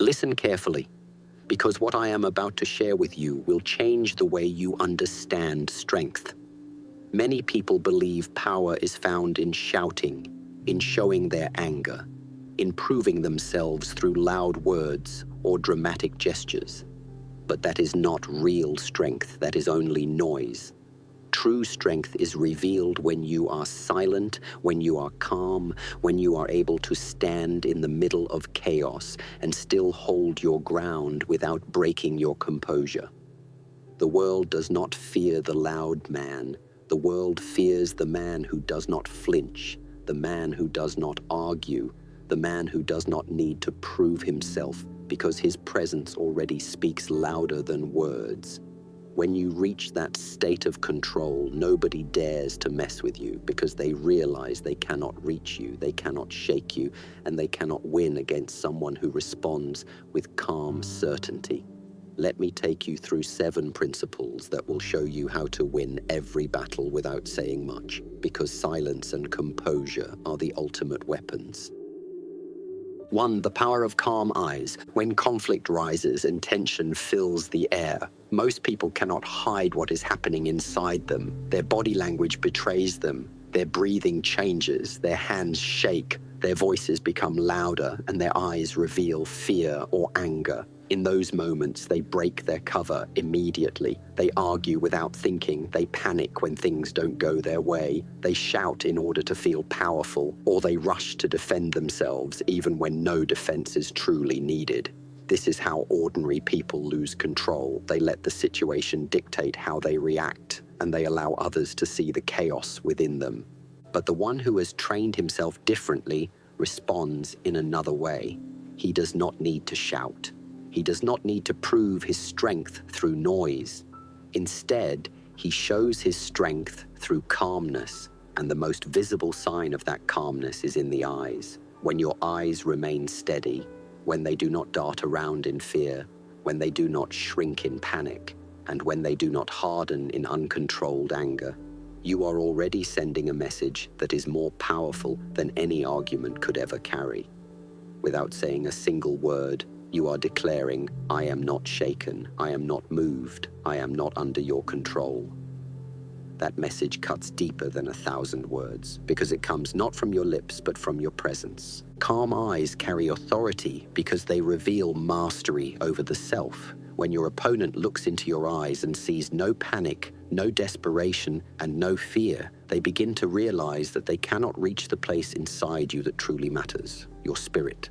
Listen carefully, because what I am about to share with you will change the way you understand strength. Many people believe power is found in shouting, in showing their anger, in proving themselves through loud words or dramatic gestures. But that is not real strength, that is only noise. True strength is revealed when you are silent, when you are calm, when you are able to stand in the middle of chaos and still hold your ground without breaking your composure. The world does not fear the loud man. The world fears the man who does not flinch, the man who does not argue, the man who does not need to prove himself because his presence already speaks louder than words. When you reach that state of control, nobody dares to mess with you because they realize they cannot reach you, they cannot shake you, and they cannot win against someone who responds with calm certainty. Let me take you through 7 principles that will show you how to win every battle without saying much, because silence and composure are the ultimate weapons. 1. The power of calm eyes. When conflict rises and tension fills the air, most people cannot hide what is happening inside them. Their body language betrays them. Their breathing changes. Their hands shake. Their voices become louder, and their eyes reveal fear or anger. In those moments, they break their cover immediately. They argue without thinking. They panic when things don't go their way. They shout in order to feel powerful, or they rush to defend themselves even when no defense is truly needed. This is how ordinary people lose control. They let the situation dictate how they react, and they allow others to see the chaos within them. But the one who has trained himself differently responds in another way. He does not need to shout. He does not need to prove his strength through noise. Instead, he shows his strength through calmness, and the most visible sign of that calmness is in the eyes. When your eyes remain steady, when they do not dart around in fear, when they do not shrink in panic, and when they do not harden in uncontrolled anger, you are already sending a message that is more powerful than any argument could ever carry. Without saying a single word, you are declaring, I am not shaken, I am not moved, I am not under your control. That message cuts deeper than 1,000 words, because it comes not from your lips, but from your presence. Calm eyes carry authority because they reveal mastery over the self. When your opponent looks into your eyes and sees no panic, no desperation, and no fear, they begin to realize that they cannot reach the place inside you that truly matters, your spirit.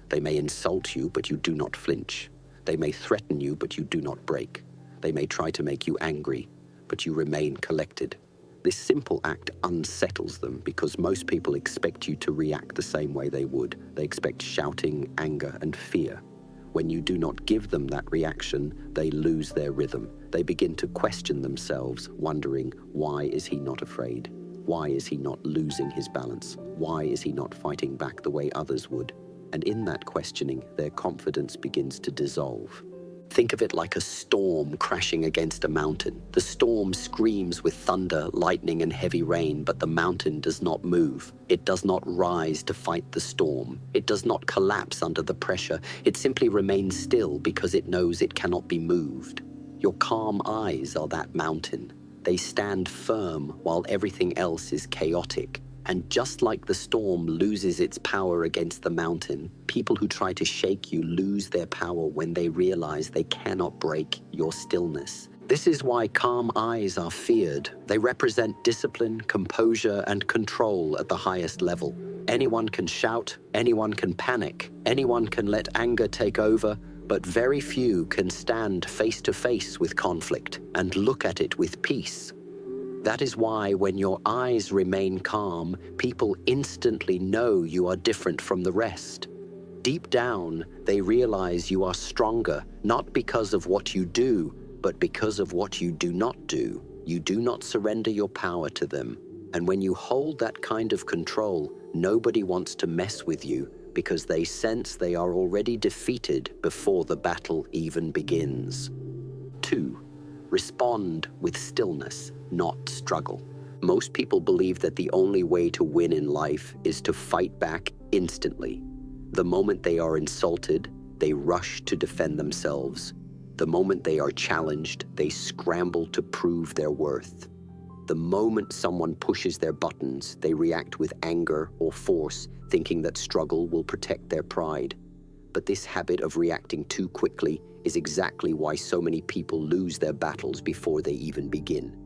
They may insult you, but you do not flinch. They may threaten you, but you do not break. They may try to make you angry, but you remain collected. This simple act unsettles them because most people expect you to react the same way they would. They expect shouting, anger, and fear. When you do not give them that reaction, they lose their rhythm. They begin to question themselves, wondering, why is he not afraid? Why is he not losing his balance? Why is he not fighting back the way others would? And in that questioning, their confidence begins to dissolve. Think of it like a storm crashing against a mountain. The storm screams with thunder, lightning, and heavy rain, but the mountain does not move. It does not rise to fight the storm. It does not collapse under the pressure. It simply remains still because it knows it cannot be moved. Your calm eyes are that mountain. They stand firm while everything else is chaotic. And just like the storm loses its power against the mountain, people who try to shake you lose their power when they realize they cannot break your stillness. This is why calm eyes are feared. They represent discipline, composure, and control at the highest level. Anyone can shout, anyone can panic, anyone can let anger take over, but very few can stand face to face with conflict and look at it with peace. That is why when your eyes remain calm, people instantly know you are different from the rest. Deep down, they realize you are stronger, not because of what you do, but because of what you do not do. You do not surrender your power to them. And when you hold that kind of control, nobody wants to mess with you because they sense they are already defeated before the battle even begins. 2. Respond with stillness, not struggle. Most people believe that the only way to win in life is to fight back instantly. The moment they are insulted, They rush to defend themselves. The moment they are challenged, they scramble to prove their worth. The moment someone pushes their buttons, they react with anger or force, thinking that struggle will protect their pride. But this habit of reacting too quickly is exactly why so many people lose their battles before they even begin.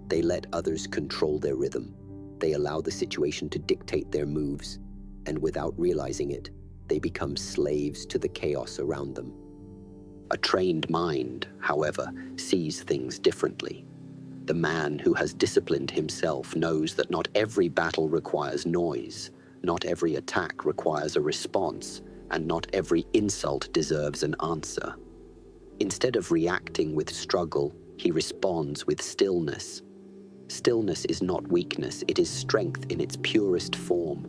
They let others control their rhythm. They allow the situation to dictate their moves, and without realizing it, they become slaves to the chaos around them. A trained mind, however, sees things differently. The man who has disciplined himself knows that not every battle requires noise, not every attack requires a response, and not every insult deserves an answer. Instead of reacting with struggle, he responds with stillness. Stillness is not weakness, it is strength in its purest form.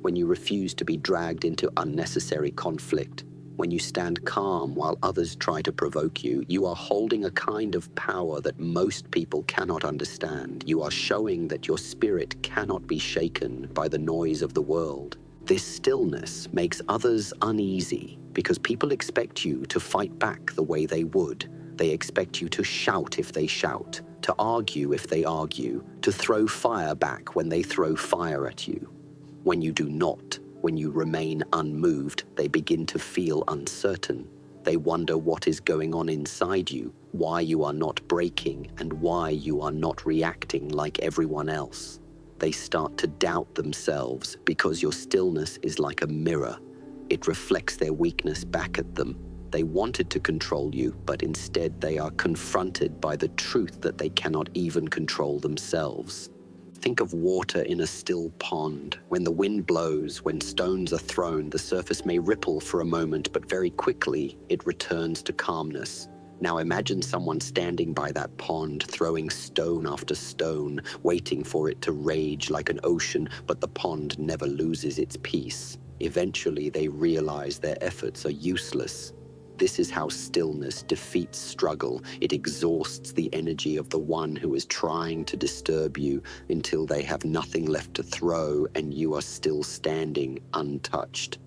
When you refuse to be dragged into unnecessary conflict, when you stand calm while others try to provoke you, you are holding a kind of power that most people cannot understand. You are showing that your spirit cannot be shaken by the noise of the world. This stillness makes others uneasy because people expect you to fight back the way they would. They expect you to shout if they shout, to argue if they argue, to throw fire back when they throw fire at you. When you do not, when you remain unmoved, they begin to feel uncertain. They wonder what is going on inside you, why you are not breaking, and why you are not reacting like everyone else. They start to doubt themselves because your stillness is like a mirror. It reflects their weakness back at them. They wanted to control you, but instead they are confronted by the truth that they cannot even control themselves. Think of water in a still pond. When the wind blows, when stones are thrown, the surface may ripple for a moment, but very quickly it returns to calmness. Now imagine someone standing by that pond, throwing stone after stone, waiting for it to rage like an ocean, but the pond never loses its peace. Eventually they realize their efforts are useless. This is how stillness defeats struggle. It exhausts the energy of the one who is trying to disturb you until they have nothing left to throw and you are still standing untouched.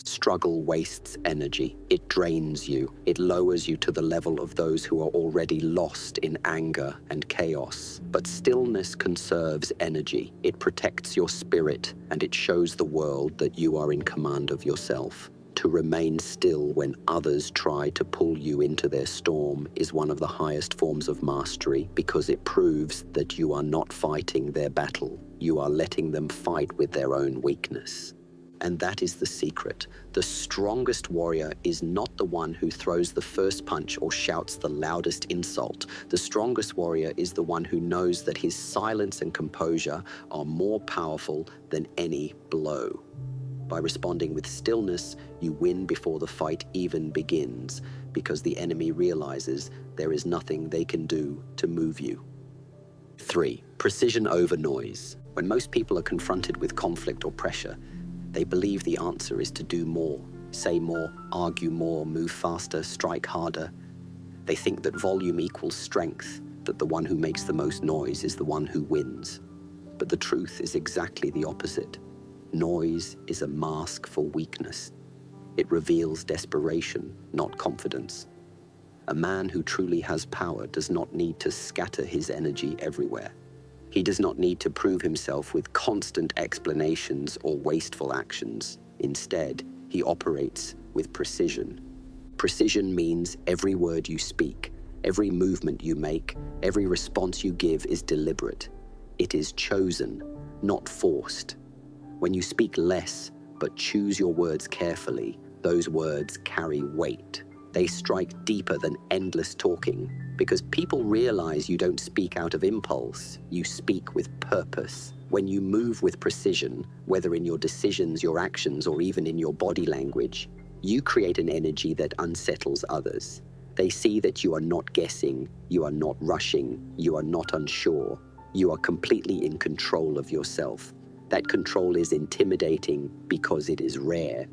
Struggle wastes energy. It drains you. It lowers you to the level of those who are already lost in anger and chaos. But stillness conserves energy. It protects your spirit, and it shows the world that you are in command of yourself. To remain still when others try to pull you into their storm is one of the highest forms of mastery because it proves that you are not fighting their battle. You are letting them fight with their own weakness. And that is the secret. The strongest warrior is not the one who throws the first punch or shouts the loudest insult. The strongest warrior is the one who knows that his silence and composure are more powerful than any blow. By responding with stillness, you win before the fight even begins, because the enemy realizes there is nothing they can do to move you. 3. Precision over noise. When most people are confronted with conflict or pressure, they believe the answer is to do more, say more, argue more, move faster, strike harder. They think that volume equals strength, that the one who makes the most noise is the one who wins. But the truth is exactly the opposite. Noise is a mask for weakness. It reveals desperation, not confidence. A man who truly has power does not need to scatter his energy everywhere. He does not need to prove himself with constant explanations or wasteful actions. Instead, he operates with precision. Precision means every word you speak, every movement you make, every response you give is deliberate. It is chosen, not forced. When you speak less, but choose your words carefully, those words carry weight. They strike deeper than endless talking, because people realize you don't speak out of impulse, you speak with purpose. When you move with precision, whether in your decisions, your actions, or even in your body language, you create an energy that unsettles others. They see that you are not guessing, you are not rushing, you are not unsure. You are completely in control of yourself. That control is intimidating because it is rare.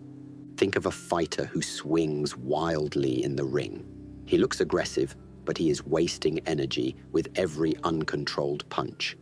Think of a fighter who swings wildly in the ring. He looks aggressive, but he is wasting energy with every uncontrolled punch.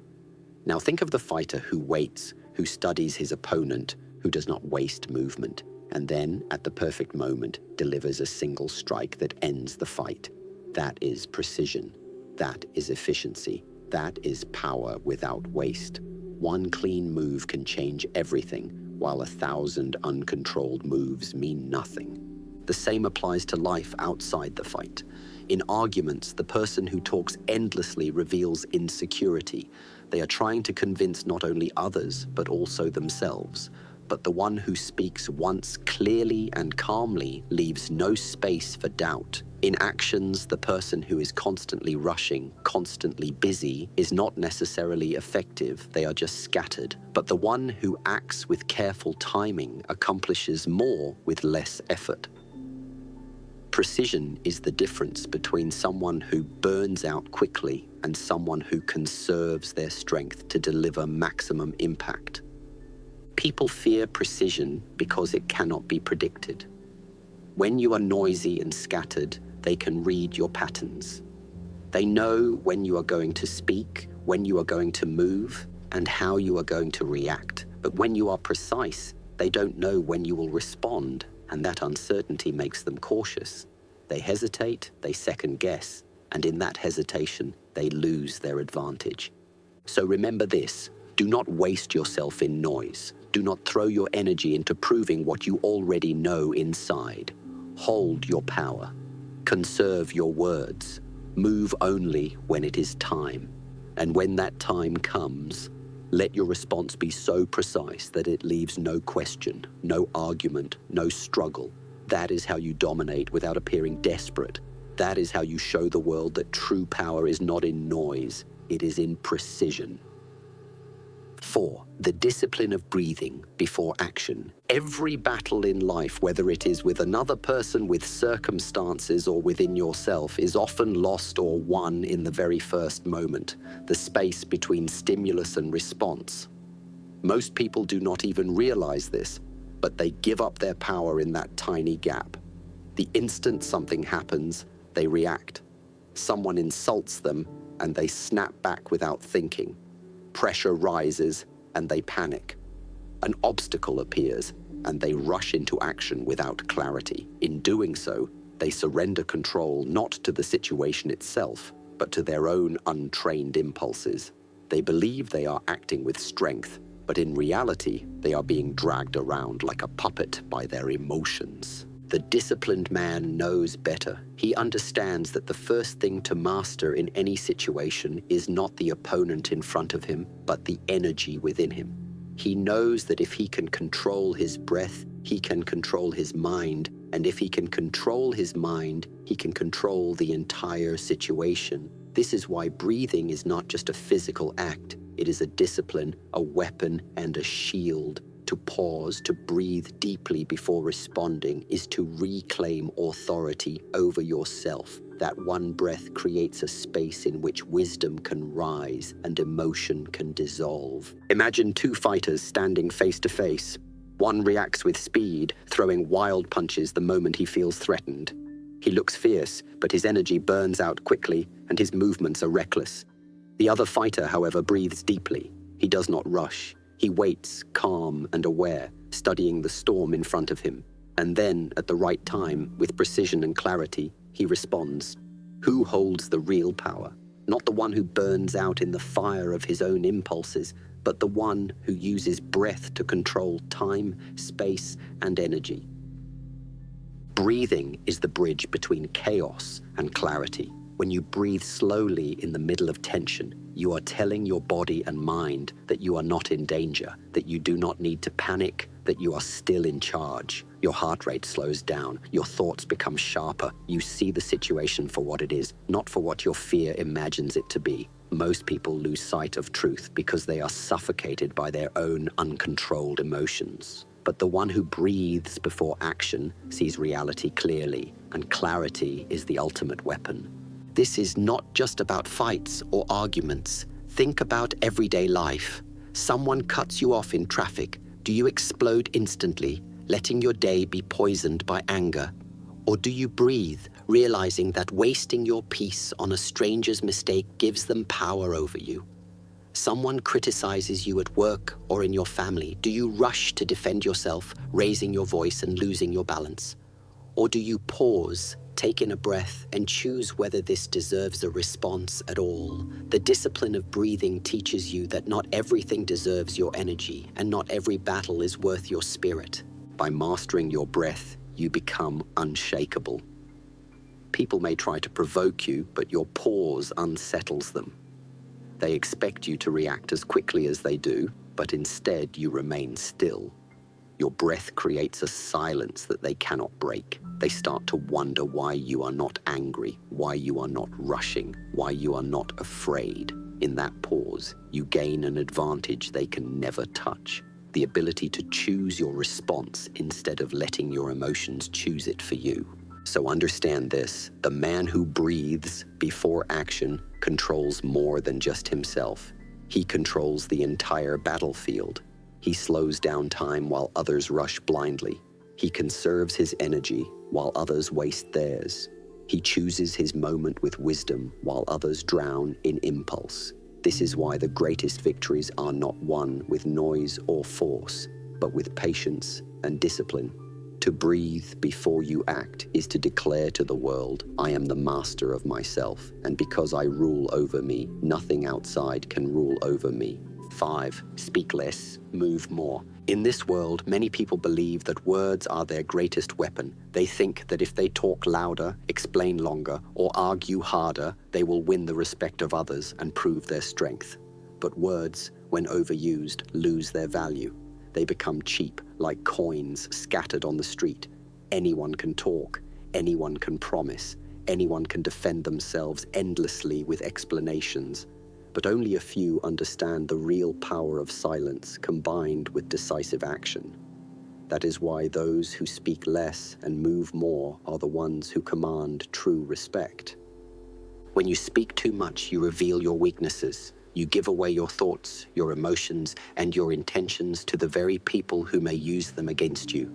Now think of the fighter who waits, who studies his opponent, who does not waste movement. and then, at the perfect moment, delivers a single strike that ends the fight. That is precision. That is efficiency. That is power without waste. One clean move can change everything, while 1,000 uncontrolled moves mean nothing. The same applies to life outside the fight. In arguments, the person who talks endlessly reveals insecurity. They are trying to convince not only others, but also themselves. But the one who speaks once clearly and calmly leaves no space for doubt. In actions, the person who is constantly rushing, constantly busy, is not necessarily effective, they are just scattered. But the one who acts with careful timing accomplishes more with less effort. Precision is the difference between someone who burns out quickly and someone who conserves their strength to deliver maximum impact. People fear precision because it cannot be predicted. When you are noisy and scattered, they can read your patterns. They know when you are going to speak, when you are going to move, and how you are going to react. But when you are precise, they don't know when you will respond, and that uncertainty makes them cautious. They hesitate, they second guess, and in that hesitation, they lose their advantage. So remember this, do not waste yourself in noise. Do not throw your energy into proving what you already know inside. Hold your power. Conserve your words. Move only when it is time. And when that time comes, let your response be so precise that it leaves no question, no argument, no struggle. That is how you dominate without appearing desperate. That is how you show the world that true power is not in noise, it is in precision. 4. The discipline of breathing before action. Every battle in life, whether it is with another person, with circumstances, or within yourself, is often lost or won in the very first moment, the space between stimulus and response. Most people do not even realize this, but they give up their power in that tiny gap. The instant something happens, they react. Someone insults them, and they snap back without thinking. Pressure rises, and they panic. An obstacle appears, and they rush into action without clarity. In doing so, they surrender control not to the situation itself, but to their own untrained impulses. They believe they are acting with strength, but in reality, they are being dragged around like a puppet by their emotions. The disciplined man knows better. He understands that the first thing to master in any situation is not the opponent in front of him, but the energy within him. He knows that if he can control his breath, he can control his mind, and if he can control his mind, he can control the entire situation. This is why breathing is not just a physical act. It is a discipline, a weapon, and a shield. To pause, to breathe deeply before responding, is to reclaim authority over yourself. That one breath creates a space in which wisdom can rise and emotion can dissolve. Imagine two fighters standing face to face. One reacts with speed, throwing wild punches the moment he feels threatened. He looks fierce, but his energy burns out quickly and his movements are reckless. The other fighter, however, breathes deeply. He does not rush. He waits, calm and aware, studying the storm in front of him. And then, at the right time, with precision and clarity, he responds. Who holds the real power? Not the one who burns out in the fire of his own impulses, but the one who uses breath to control time, space, and energy. Breathing is the bridge between chaos and clarity. When you breathe slowly in the middle of tension, you are telling your body and mind that you are not in danger, that you do not need to panic, that you are still in charge. Your heart rate slows down, your thoughts become sharper, you see the situation for what it is, not for what your fear imagines it to be. Most people lose sight of truth because they are suffocated by their own uncontrolled emotions. But the one who breathes before action sees reality clearly, and clarity is the ultimate weapon. This is not just about fights or arguments. Think about everyday life. Someone cuts you off in traffic. Do you explode instantly, letting your day be poisoned by anger? Or do you breathe, realizing that wasting your peace on a stranger's mistake gives them power over you? Someone criticizes you at work or in your family. Do you rush to defend yourself, raising your voice and losing your balance? Or do you pause, take in a breath, and choose whether this deserves a response at all? The discipline of breathing teaches you that not everything deserves your energy, and not every battle is worth your spirit. By mastering your breath, you become unshakable. People may try to provoke you, but your pause unsettles them. They expect you to react as quickly as they do, but instead you remain still. Your breath creates a silence that they cannot break. They start to wonder why you are not angry, why you are not rushing, why you are not afraid. In that pause, you gain an advantage they can never touch. The ability to choose your response instead of letting your emotions choose it for you. So understand this: the man who breathes before action controls more than just himself. He controls the entire battlefield. He slows down time while others rush blindly. He conserves his energy while others waste theirs. He chooses his moment with wisdom while others drown in impulse. This is why the greatest victories are not won with noise or force, but with patience and discipline. To breathe before you act is to declare to the world, I am the master of myself, and because I rule over me, nothing outside can rule over me. 5. Speak less, move more. In this world, many people believe that words are their greatest weapon. They think that if they talk louder, explain longer, or argue harder, they will win the respect of others and prove their strength. But words, when overused, lose their value. They become cheap, like coins scattered on the street. Anyone can talk, anyone can promise, anyone can defend themselves endlessly with explanations. But only a few understand the real power of silence combined with decisive action. That is why those who speak less and move more are the ones who command true respect. When you speak too much, you reveal your weaknesses. You give away your thoughts, your emotions, and your intentions to the very people who may use them against you.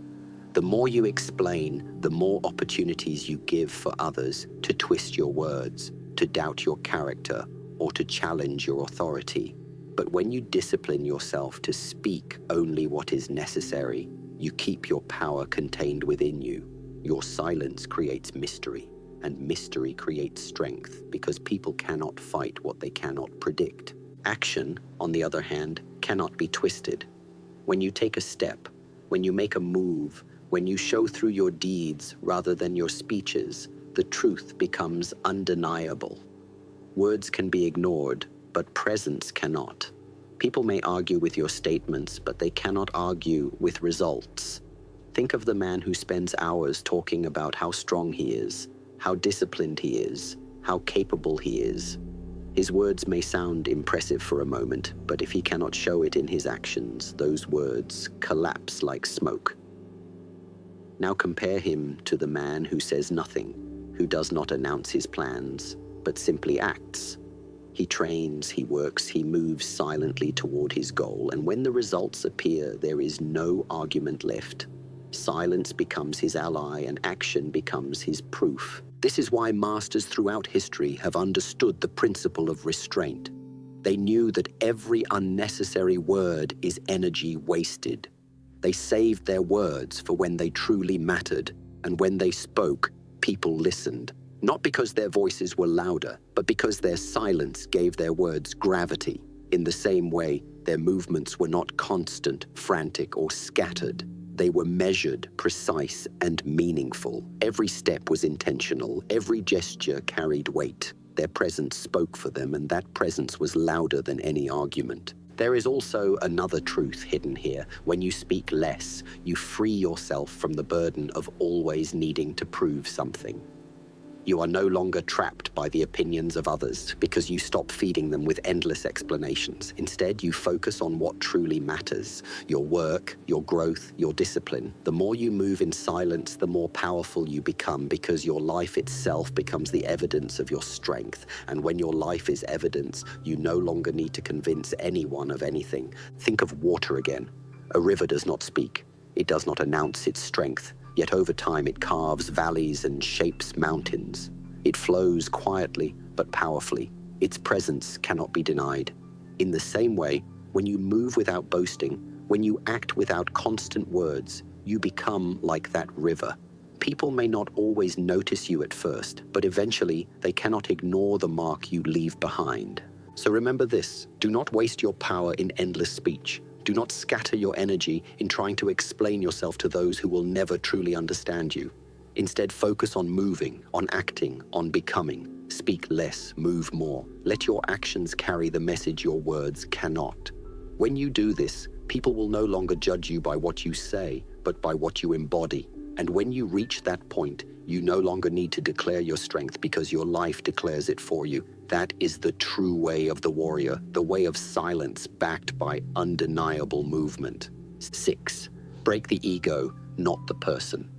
The more you explain, the more opportunities you give for others to twist your words, to doubt your character, or to challenge your authority. But when you discipline yourself to speak only what is necessary, you keep your power contained within you. Your silence creates mystery. And mystery creates strength, because people cannot fight what they cannot predict. Action, on the other hand, cannot be twisted. When you take a step, when you make a move, when you show through your deeds rather than your speeches, the truth becomes undeniable. Words can be ignored, but presence cannot. People may argue with your statements, but they cannot argue with results. Think of the man who spends hours talking about how strong he is, how disciplined he is, how capable he is. His words may sound impressive for a moment, but if he cannot show it in his actions, those words collapse like smoke. Now compare him to the man who says nothing, who does not announce his plans, but simply acts. He trains, he works, he moves silently toward his goal, and when the results appear, there is no argument left. Silence becomes his ally, and action becomes his proof. This is why masters throughout history have understood the principle of restraint. They knew that every unnecessary word is energy wasted. They saved their words for when they truly mattered, and when they spoke, people listened. Not because their voices were louder, but because their silence gave their words gravity. In the same way, their movements were not constant, frantic, or scattered. They were measured, precise, and meaningful. Every step was intentional. Every gesture carried weight. Their presence spoke for them, and that presence was louder than any argument. There is also another truth hidden here. When you speak less, you free yourself from the burden of always needing to prove something. You are no longer trapped by the opinions of others because you stop feeding them with endless explanations. Instead, you focus on what truly matters: your work, your growth, your discipline. The more you move in silence, the more powerful you become, because your life itself becomes the evidence of your strength. And when your life is evidence, you no longer need to convince anyone of anything. Think of water again. A river does not speak. It does not announce its strength. Yet over time it carves valleys and shapes mountains. It flows quietly but powerfully. Its presence cannot be denied. In the same way, when you move without boasting, when you act without constant words, you become like that river. People may not always notice you at first, but eventually they cannot ignore the mark you leave behind. So remember this: do not waste your power in endless speech. Do not scatter your energy in trying to explain yourself to those who will never truly understand you. Instead, focus on moving, on acting, on becoming. Speak less, move more. Let your actions carry the message your words cannot. When you do this, people will no longer judge you by what you say, but by what you embody. And when you reach that point, you no longer need to declare your strength because your life declares it for you. That is the true way of the warrior, the way of silence backed by undeniable movement. 6. Break the ego, not the person.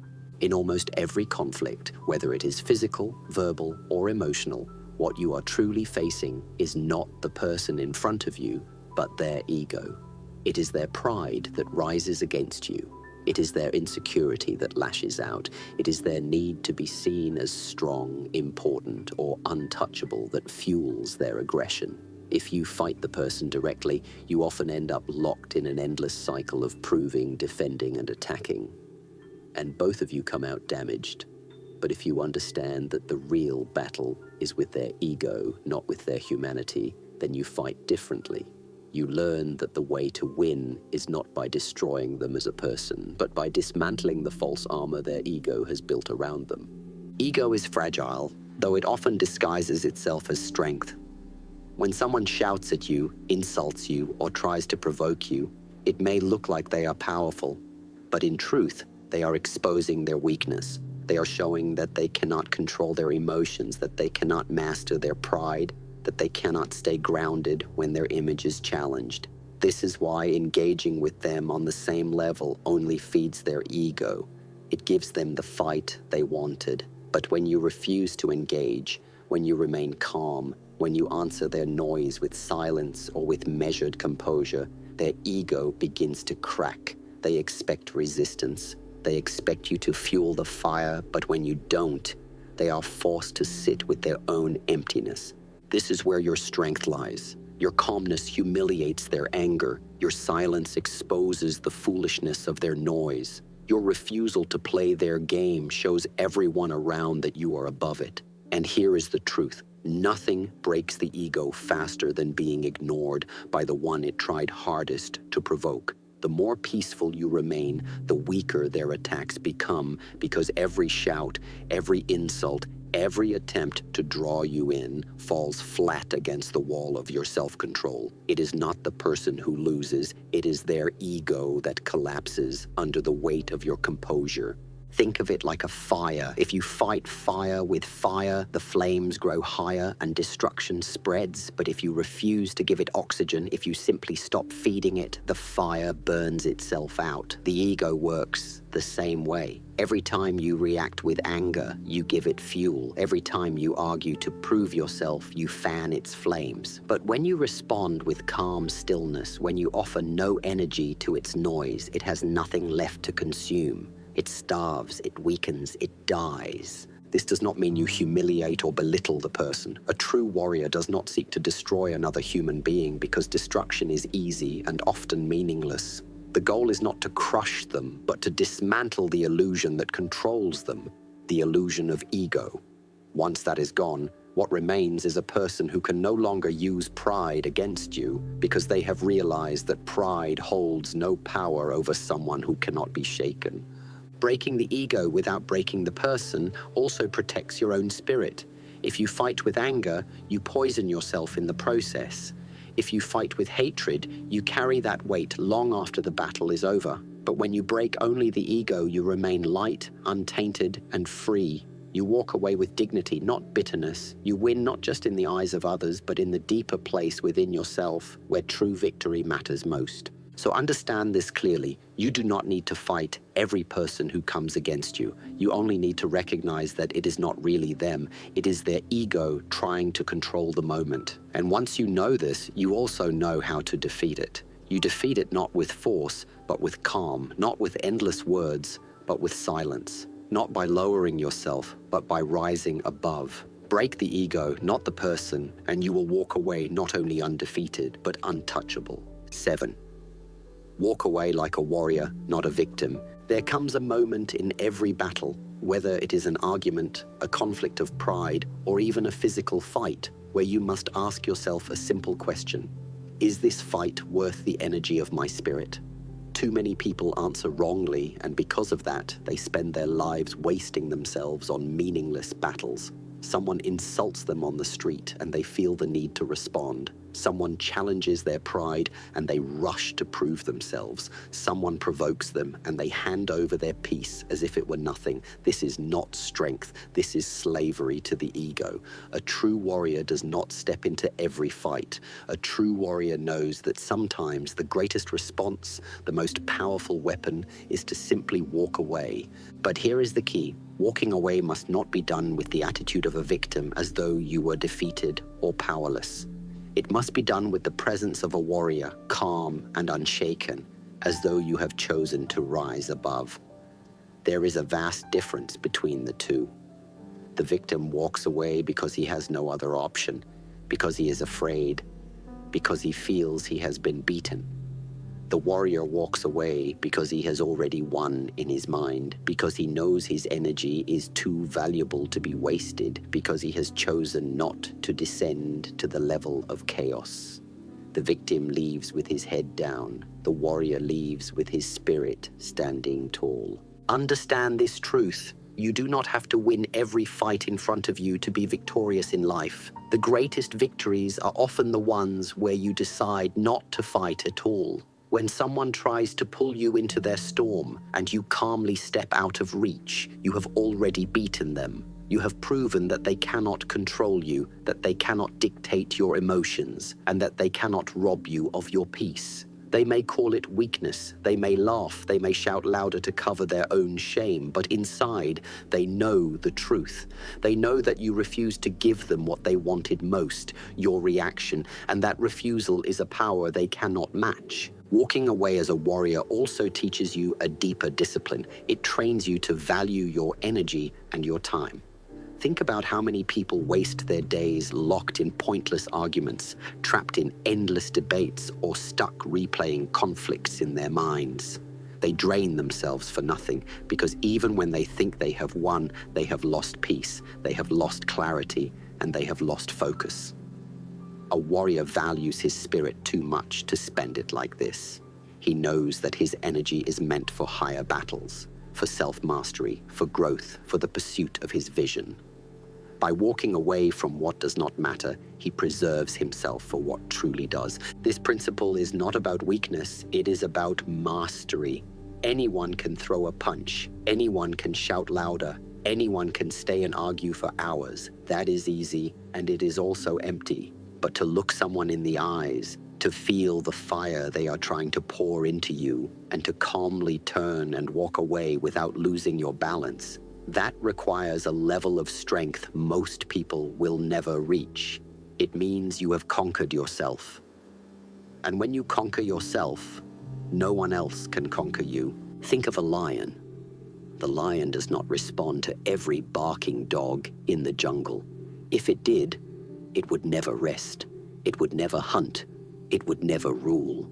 In almost every conflict, whether it is physical, verbal, or emotional, what you are truly facing is not the person in front of you, but their ego. It is their pride that rises against you. It is their insecurity that lashes out. It is their need to be seen as strong, important, or untouchable that fuels their aggression. If you fight the person directly, you often end up locked in an endless cycle of proving, defending, and attacking. And both of you come out damaged. But if you understand that the real battle is with their ego, not with their humanity, then you fight differently. You learn that the way to win is not by destroying them as a person, but by dismantling the false armor their ego has built around them. Ego is fragile, though it often disguises itself as strength. When someone shouts at you, insults you, or tries to provoke you, it may look like they are powerful, but in truth, they are exposing their weakness. They are showing that they cannot control their emotions, that they cannot master their pride, that they cannot stay grounded when their image is challenged. This is why engaging with them on the same level only feeds their ego. It gives them the fight they wanted. But when you refuse to engage, when you remain calm, when you answer their noise with silence or with measured composure, their ego begins to crack. They expect resistance. They expect you to fuel the fire, but when you don't, they are forced to sit with their own emptiness. This is where your strength lies. Your calmness humiliates their anger. Your silence exposes the foolishness of their noise. Your refusal to play their game shows everyone around that you are above it. And here is the truth. Nothing breaks the ego faster than being ignored by the one it tried hardest to provoke. The more peaceful you remain, the weaker their attacks become, because every shout, every insult, every attempt to draw you in falls flat against the wall of your self-control. It is not the person who loses, it is their ego that collapses under the weight of your composure. Think of it like a fire. If you fight fire with fire, the flames grow higher and destruction spreads. But if you refuse to give it oxygen, if you simply stop feeding it, the fire burns itself out. The ego works the same way. Every time you react with anger, you give it fuel. Every time you argue to prove yourself, you fan its flames. But when you respond with calm stillness, when you offer no energy to its noise, it has nothing left to consume. It starves, it weakens, it dies. This does not mean you humiliate or belittle the person. A true warrior does not seek to destroy another human being because destruction is easy and often meaningless. The goal is not to crush them, but to dismantle the illusion that controls them, the illusion of ego. Once that is gone, what remains is a person who can no longer use pride against you because they have realized that pride holds no power over someone who cannot be shaken. Breaking the ego without breaking the person also protects your own spirit. If you fight with anger, you poison yourself in the process. If you fight with hatred, you carry that weight long after the battle is over. But when you break only the ego, you remain light, untainted, and free. You walk away with dignity, not bitterness. You win not just in the eyes of others, but in the deeper place within yourself, where true victory matters most. So understand this clearly. You do not need to fight every person who comes against you. You only need to recognize that it is not really them. It is their ego trying to control the moment. And once you know this, you also know how to defeat it. You defeat it not with force, but with calm, not with endless words, but with silence. Not by lowering yourself, but by rising above. Break the ego, not the person, and you will walk away not only undefeated, but untouchable. 7. Walk away like a warrior, not a victim. There comes a moment in every battle, whether it is an argument, a conflict of pride, or even a physical fight, where you must ask yourself a simple question. Is this fight worth the energy of my spirit? Too many people answer wrongly, and because of that, they spend their lives wasting themselves on meaningless battles. Someone insults them on the street, and they feel the need to respond. Someone challenges their pride, and they rush to prove themselves. Someone provokes them, and they hand over their peace as if it were nothing. This is not strength. This is slavery to the ego. A true warrior does not step into every fight. A true warrior knows that sometimes the greatest response, the most powerful weapon, is to simply walk away. But here is the key. Walking away must not be done with the attitude of a victim, as though you were defeated or powerless. It must be done with the presence of a warrior, calm and unshaken, as though you have chosen to rise above. There is a vast difference between the two. The victim walks away because he has no other option, because he is afraid, because he feels he has been beaten. The warrior walks away because he has already won in his mind, because he knows his energy is too valuable to be wasted, because he has chosen not to descend to the level of chaos. The victim leaves with his head down. The warrior leaves with his spirit standing tall. Understand this truth. You do not have to win every fight in front of you to be victorious in life. The greatest victories are often the ones where you decide not to fight at all. When someone tries to pull you into their storm and you calmly step out of reach, you have already beaten them. You have proven that they cannot control you, that they cannot dictate your emotions, and that they cannot rob you of your peace. They may call it weakness, they may laugh, they may shout louder to cover their own shame, but inside, they know the truth. They know that you refuse to give them what they wanted most, your reaction, and that refusal is a power they cannot match. Walking away as a warrior also teaches you a deeper discipline. It trains you to value your energy and your time. Think about how many people waste their days locked in pointless arguments, trapped in endless debates, or stuck replaying conflicts in their minds. They drain themselves for nothing, because even when they think they have won, they have lost peace, they have lost clarity, and they have lost focus. A warrior values his spirit too much to spend it like this. He knows that his energy is meant for higher battles, for self-mastery, for growth, for the pursuit of his vision. By walking away from what does not matter, he preserves himself for what truly does. This principle is not about weakness, it is about mastery. Anyone can throw a punch, anyone can shout louder, anyone can stay and argue for hours. That is easy, and it is also empty. But to look someone in the eyes, to feel the fire they are trying to pour into you, and to calmly turn and walk away without losing your balance, that requires a level of strength most people will never reach. It means you have conquered yourself. And when you conquer yourself, no one else can conquer you. Think of a lion. The lion does not respond to every barking dog in the jungle. If it did, it would never rest. It would never hunt. It would never rule.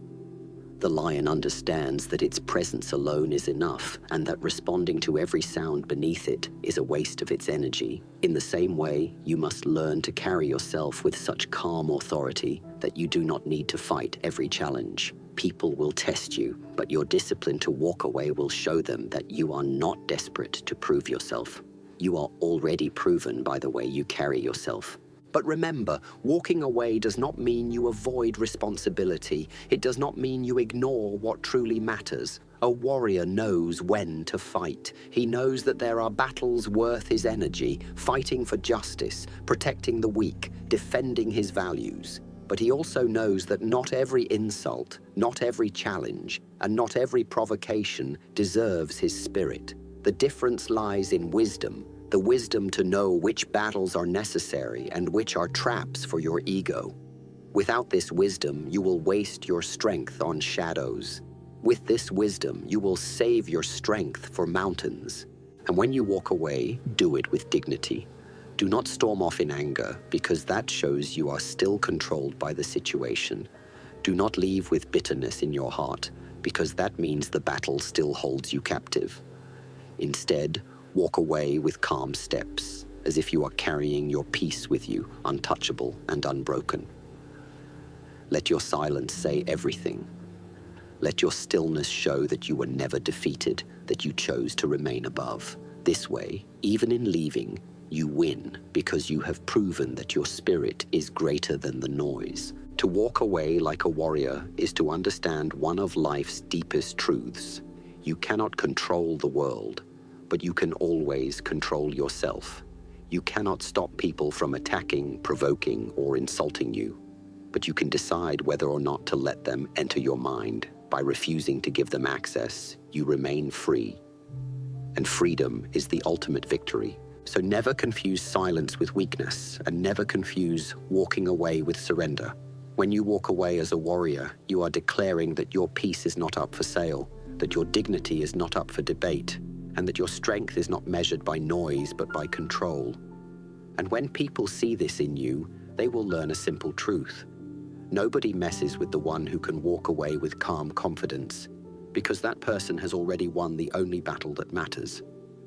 The lion understands that its presence alone is enough, and that responding to every sound beneath it is a waste of its energy. In the same way, you must learn to carry yourself with such calm authority that you do not need to fight every challenge. People will test you, but your discipline to walk away will show them that you are not desperate to prove yourself. You are already proven by the way you carry yourself. But remember, walking away does not mean you avoid responsibility. It does not mean you ignore what truly matters. A warrior knows when to fight. He knows that there are battles worth his energy, fighting for justice, protecting the weak, defending his values. But he also knows that not every insult, not every challenge, and not every provocation deserves his spirit. The difference lies in wisdom. The wisdom to know which battles are necessary and which are traps for your ego. Without this wisdom, you will waste your strength on shadows. With this wisdom, you will save your strength for mountains. And when you walk away, do it with dignity. Do not storm off in anger, because that shows you are still controlled by the situation. Do not leave with bitterness in your heart, because that means the battle still holds you captive. Instead, walk away with calm steps, as if you are carrying your peace with you, untouchable and unbroken. Let your silence say everything. Let your stillness show that you were never defeated, that you chose to remain above. This way, even in leaving, you win because you have proven that your spirit is greater than the noise. To walk away like a warrior is to understand one of life's deepest truths. You cannot control the world, but you can always control yourself. You cannot stop people from attacking, provoking, or insulting you, but you can decide whether or not to let them enter your mind. By refusing to give them access, you remain free. And freedom is the ultimate victory. So never confuse silence with weakness, and never confuse walking away with surrender. When you walk away as a warrior, you are declaring that your peace is not up for sale, that your dignity is not up for debate, and that your strength is not measured by noise but by control. And when people see this in you, they will learn a simple truth. Nobody messes with the one who can walk away with calm confidence, because that person has already won the only battle that matters,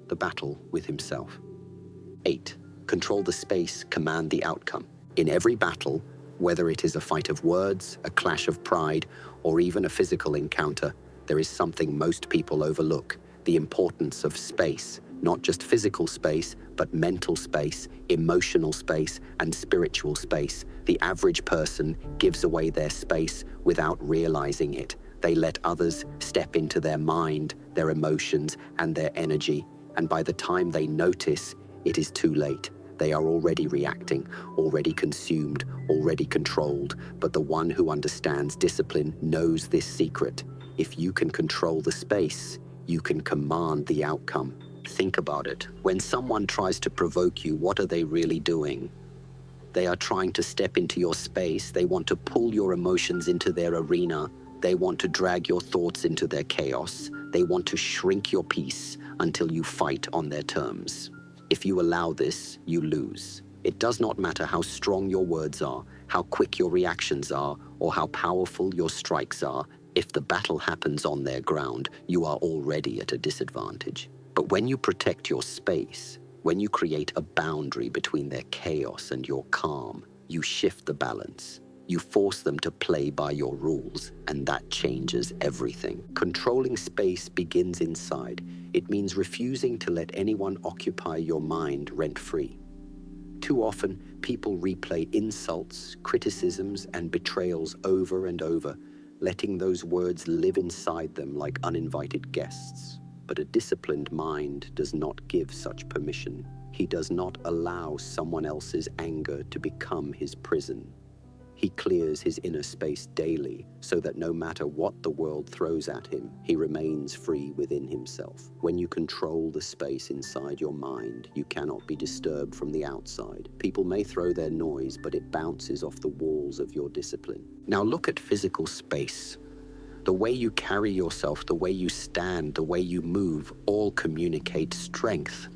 the battle with himself. 8. Control the space, command the outcome. In every battle, whether it is a fight of words, a clash of pride, or even a physical encounter, there is something most people overlook: the importance of space. Not just physical space, but mental space, emotional space, and spiritual space. The average person gives away their space without realizing it. They let others step into their mind, their emotions, and their energy, and by the time they notice, it is too late. They are already reacting, already consumed, already controlled. But the one who understands discipline knows this secret. If you can control the space, you can command the outcome. Think about it. When someone tries to provoke you, what are they really doing? They are trying to step into your space. They want to pull your emotions into their arena. They want to drag your thoughts into their chaos. They want to shrink your peace until you fight on their terms. If you allow this, you lose. It does not matter how strong your words are, how quick your reactions are, or how powerful your strikes are. If the battle happens on their ground, you are already at a disadvantage. But when you protect your space, when you create a boundary between their chaos and your calm, you shift the balance. You force them to play by your rules, and that changes everything. Controlling space begins inside. It means refusing to let anyone occupy your mind rent-free. Too often, people replay insults, criticisms, and betrayals over and over, letting those words live inside them like uninvited guests. But a disciplined mind does not give such permission. He does not allow someone else's anger to become his prison. He clears his inner space daily so that no matter what the world throws at him, he remains free within himself. When you control the space inside your mind, you cannot be disturbed from the outside. People may throw their noise, but it bounces off the walls of your discipline. Now look at physical space. The way you carry yourself, the way you stand, the way you move, all communicate strength.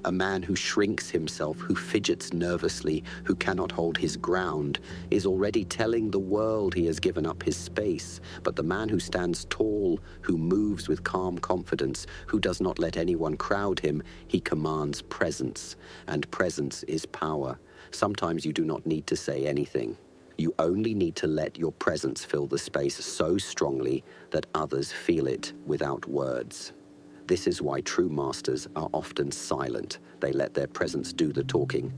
A man who shrinks himself, who fidgets nervously, who cannot hold his ground, is already telling the world he has given up his space. But the man who stands tall, who moves with calm confidence, who does not let anyone crowd him, he commands presence. And presence is power. Sometimes you do not need to say anything. You only need to let your presence fill the space so strongly that others feel it without words. This is why true masters are often silent. They let their presence do the talking.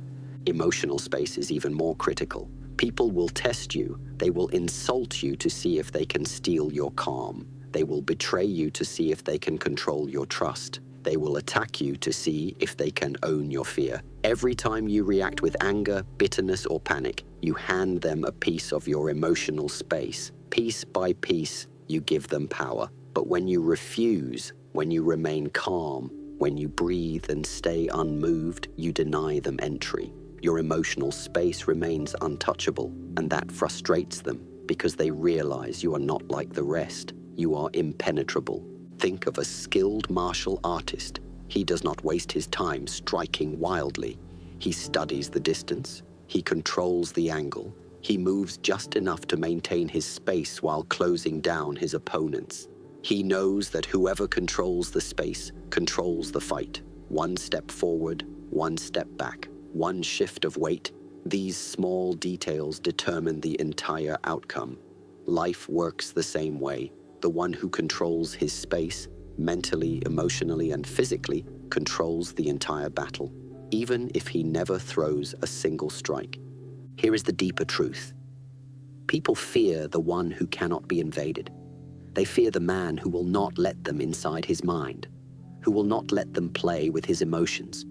Emotional space is even more critical. People will test you. They will insult you to see if they can steal your calm. They will betray you to see if they can control your trust. They will attack you to see if they can own your fear. Every time you react with anger, bitterness, or panic, you hand them a piece of your emotional space. Piece by piece, you give them power. But when you refuse, when you remain calm, when you breathe and stay unmoved, you deny them entry. Your emotional space remains untouchable, and that frustrates them because they realize you are not like the rest. You are impenetrable. Think of a skilled martial artist. He does not waste his time striking wildly. He studies the distance, he controls the angle, he moves just enough to maintain his space while closing down his opponents. He knows that whoever controls the space controls the fight. One step forward, one step back, one shift of weight. These small details determine the entire outcome. Life works the same way. The one who controls his space, mentally, emotionally, and physically, controls the entire battle, even if he never throws a single strike. Here is the deeper truth. People fear the one who cannot be invaded. They fear the man who will not let them inside his mind, who will not let them play with his emotions,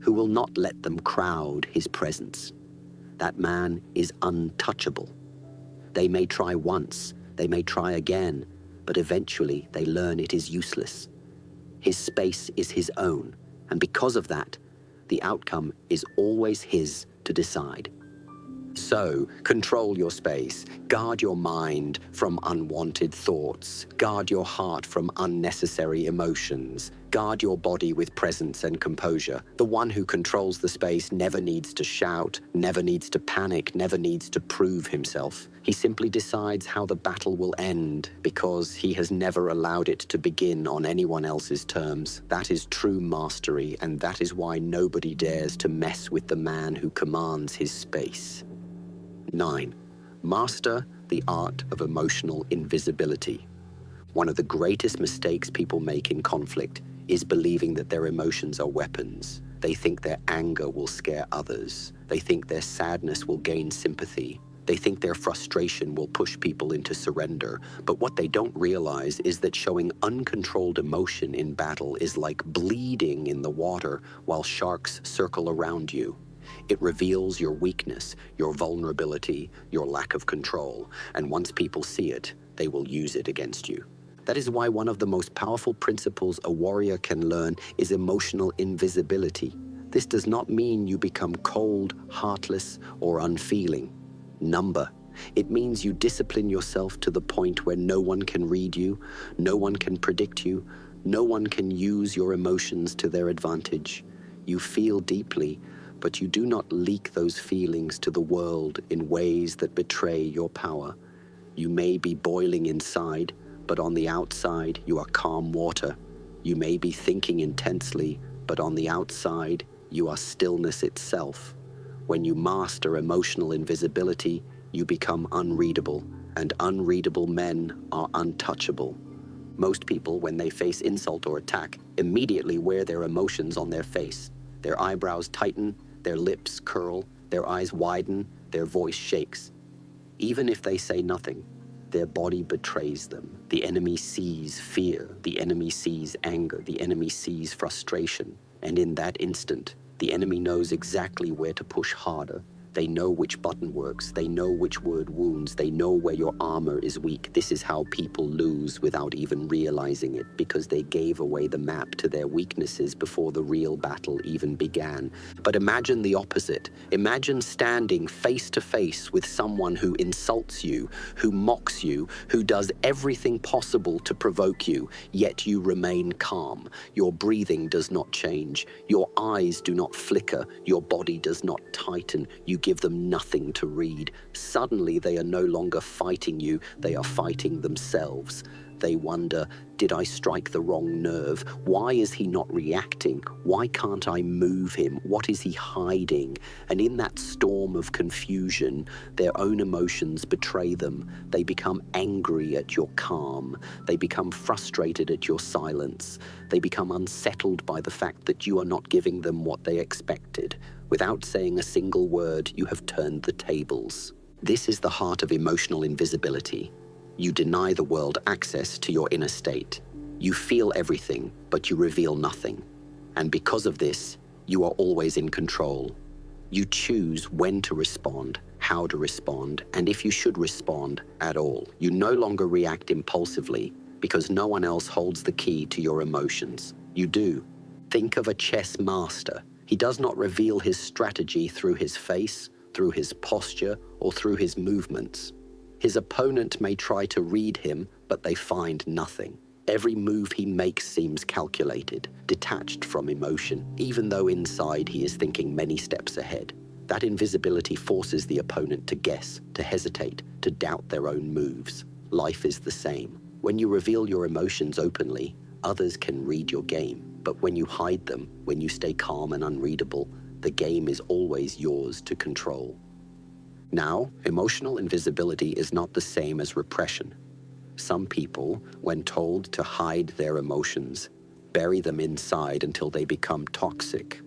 who will not let them crowd his presence. That man is untouchable. They may try once, they may try again, but eventually they learn it is useless. His space is his own, and because of that, the outcome is always his to decide. So, control your space, guard your mind from unwanted thoughts, guard your heart from unnecessary emotions, guard your body with presence and composure. The one who controls the space never needs to shout, never needs to panic, never needs to prove himself. He simply decides how the battle will end because he has never allowed it to begin on anyone else's terms. That is true mastery, and that is why nobody dares to mess with the man who commands his space. 9. Master the art of emotional invisibility. One of the greatest mistakes people make in conflict is believing that their emotions are weapons. They think their anger will scare others. They think their sadness will gain sympathy. They think their frustration will push people into surrender. But what they don't realize is that showing uncontrolled emotion in battle is like bleeding in the water while sharks circle around you. It reveals your weakness, your vulnerability, your lack of control, and once people see it, they will use it against you. That is why one of the most powerful principles a warrior can learn is emotional invisibility. This does not mean you become cold, heartless, or unfeeling. Number. It means you discipline yourself to the point where no one can read you, no one can predict you, no one can use your emotions to their advantage. You feel deeply, but you do not leak those feelings to the world in ways that betray your power. You may be boiling inside, but on the outside you are calm water. You may be thinking intensely, but on the outside you are stillness itself. When you master emotional invisibility, you become unreadable, and unreadable men are untouchable. Most people, when they face insult or attack, immediately wear their emotions on their face. Their eyebrows tighten, their lips curl, their eyes widen, their voice shakes. Even if they say nothing, their body betrays them. The enemy sees fear, the enemy sees anger, the enemy sees frustration. And in that instant, the enemy knows exactly where to push harder. They know which button works, they know which word wounds, they know where your armor is weak. This is how people lose without even realizing it, because they gave away the map to their weaknesses before the real battle even began. But imagine the opposite. Imagine standing face to face with someone who insults you, who mocks you, who does everything possible to provoke you, yet you remain calm. Your breathing does not change, your eyes do not flicker, your body does not tighten. You give them nothing to read. Suddenly they are no longer fighting you, they are fighting themselves. They wonder, did I strike the wrong nerve? Why is he not reacting? Why can't I move him? What is he hiding? And in that storm of confusion, their own emotions betray them. They become angry at your calm. They become frustrated at your silence. They become unsettled by the fact that you are not giving them what they expected. Without saying a single word, you have turned the tables. This is the heart of emotional invisibility. You deny the world access to your inner state. You feel everything, but you reveal nothing. And because of this, you are always in control. You choose when to respond, how to respond, and if you should respond at all. You no longer react impulsively because no one else holds the key to your emotions. You do. Think of a chess master. He does not reveal his strategy through his face, through his posture, or through his movements. His opponent may try to read him, but they find nothing. Every move he makes seems calculated, detached from emotion, even though inside he is thinking many steps ahead. That invisibility forces the opponent to guess, to hesitate, to doubt their own moves. Life is the same. When you reveal your emotions openly, others can read your game. But when you hide them, when you stay calm and unreadable, the game is always yours to control. Now, emotional invisibility is not the same as repression. Some people, when told to hide their emotions, bury them inside until they become toxic.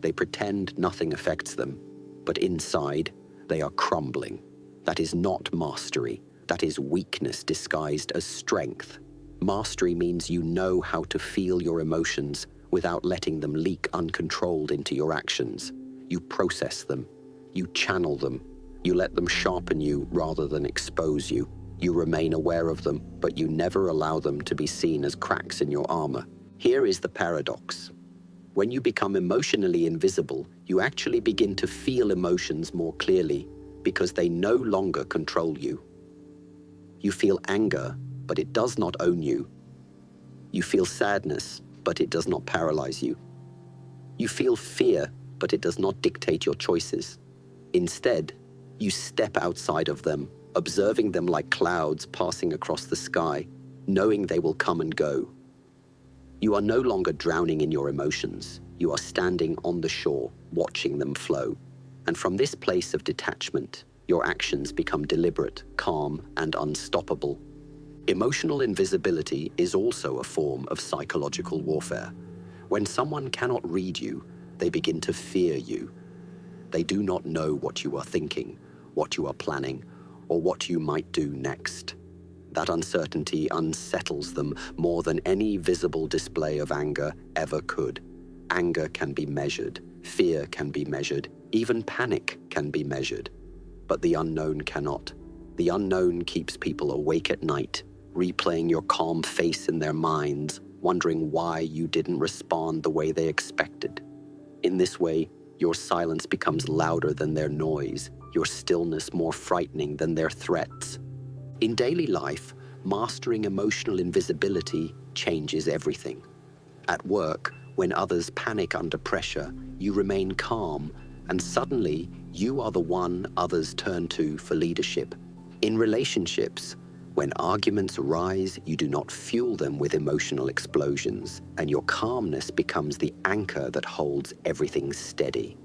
They pretend nothing affects them, but inside, they are crumbling. That is not mastery. That is weakness disguised as strength. Mastery means you know how to feel your emotions without letting them leak uncontrolled into your actions. You process them. You channel them. You let them sharpen you rather than expose you. You remain aware of them, but you never allow them to be seen as cracks in your armor. Here is the paradox. When you become emotionally invisible, you actually begin to feel emotions more clearly because they no longer control you. You feel anger, but it does not own you. You feel sadness, but it does not paralyze you. You feel fear, but it does not dictate your choices. Instead, you step outside of them, observing them like clouds passing across the sky, knowing they will come and go. You are no longer drowning in your emotions. You are standing on the shore, watching them flow. And from this place of detachment, your actions become deliberate, calm, and unstoppable. Emotional invisibility is also a form of psychological warfare. When someone cannot read you, they begin to fear you. They do not know what you are thinking, what you are planning, or what you might do next. That uncertainty unsettles them more than any visible display of anger ever could. Anger can be measured, fear can be measured, even panic can be measured. But the unknown cannot. The unknown keeps people awake at night, replaying your calm face in their minds, wondering why you didn't respond the way they expected. In this way, your silence becomes louder than their noise, your stillness more frightening than their threats. In daily life, mastering emotional invisibility changes everything. At work, when others panic under pressure, you remain calm, and suddenly you are the one others turn to for leadership. In relationships, when arguments arise, you do not fuel them with emotional explosions, and your calmness becomes the anchor that holds everything steady.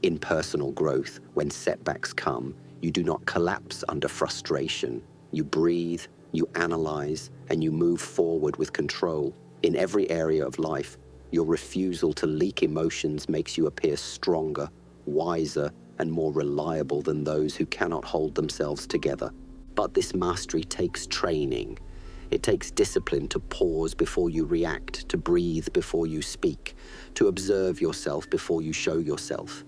In personal growth, when setbacks come, you do not collapse under frustration. You breathe, you analyze, and you move forward with control. In every area of life, your refusal to leak emotions makes you appear stronger, wiser, and more reliable than those who cannot hold themselves together. But this mastery takes training. It takes discipline to pause before you react, to breathe before you speak, to observe yourself before you show yourself.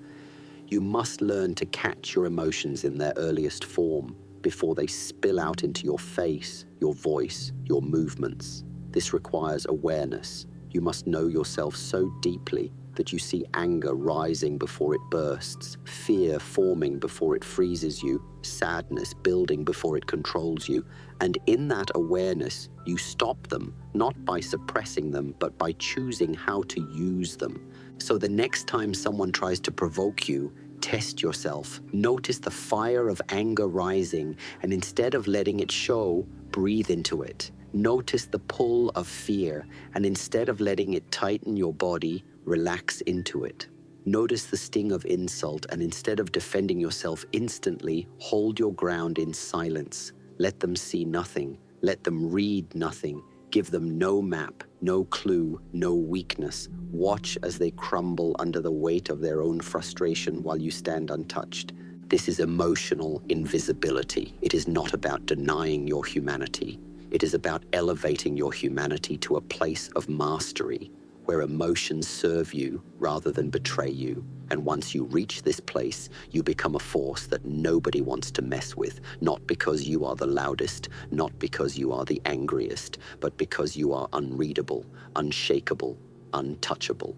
You must learn to catch your emotions in their earliest form before they spill out into your face, your voice, your movements. This requires awareness. You must know yourself so deeply that you see anger rising before it bursts, fear forming before it freezes you, sadness building before it controls you. And in that awareness, you stop them, not by suppressing them, but by choosing how to use them. So the next time someone tries to provoke you, test yourself. Notice the fire of anger rising, and instead of letting it show, breathe into it. Notice the pull of fear, and instead of letting it tighten your body, relax into it. Notice the sting of insult, and instead of defending yourself instantly, hold your ground in silence. Let them see nothing. Let them read nothing. Give them no map, no clue, no weakness. Watch as they crumble under the weight of their own frustration while you stand untouched. This is emotional invisibility. It is not about denying your humanity. It is about elevating your humanity to a place of mastery, where emotions serve you rather than betray you. And once you reach this place, you become a force that nobody wants to mess with, not because you are the loudest, not because you are the angriest, but because you are unreadable, unshakable, untouchable.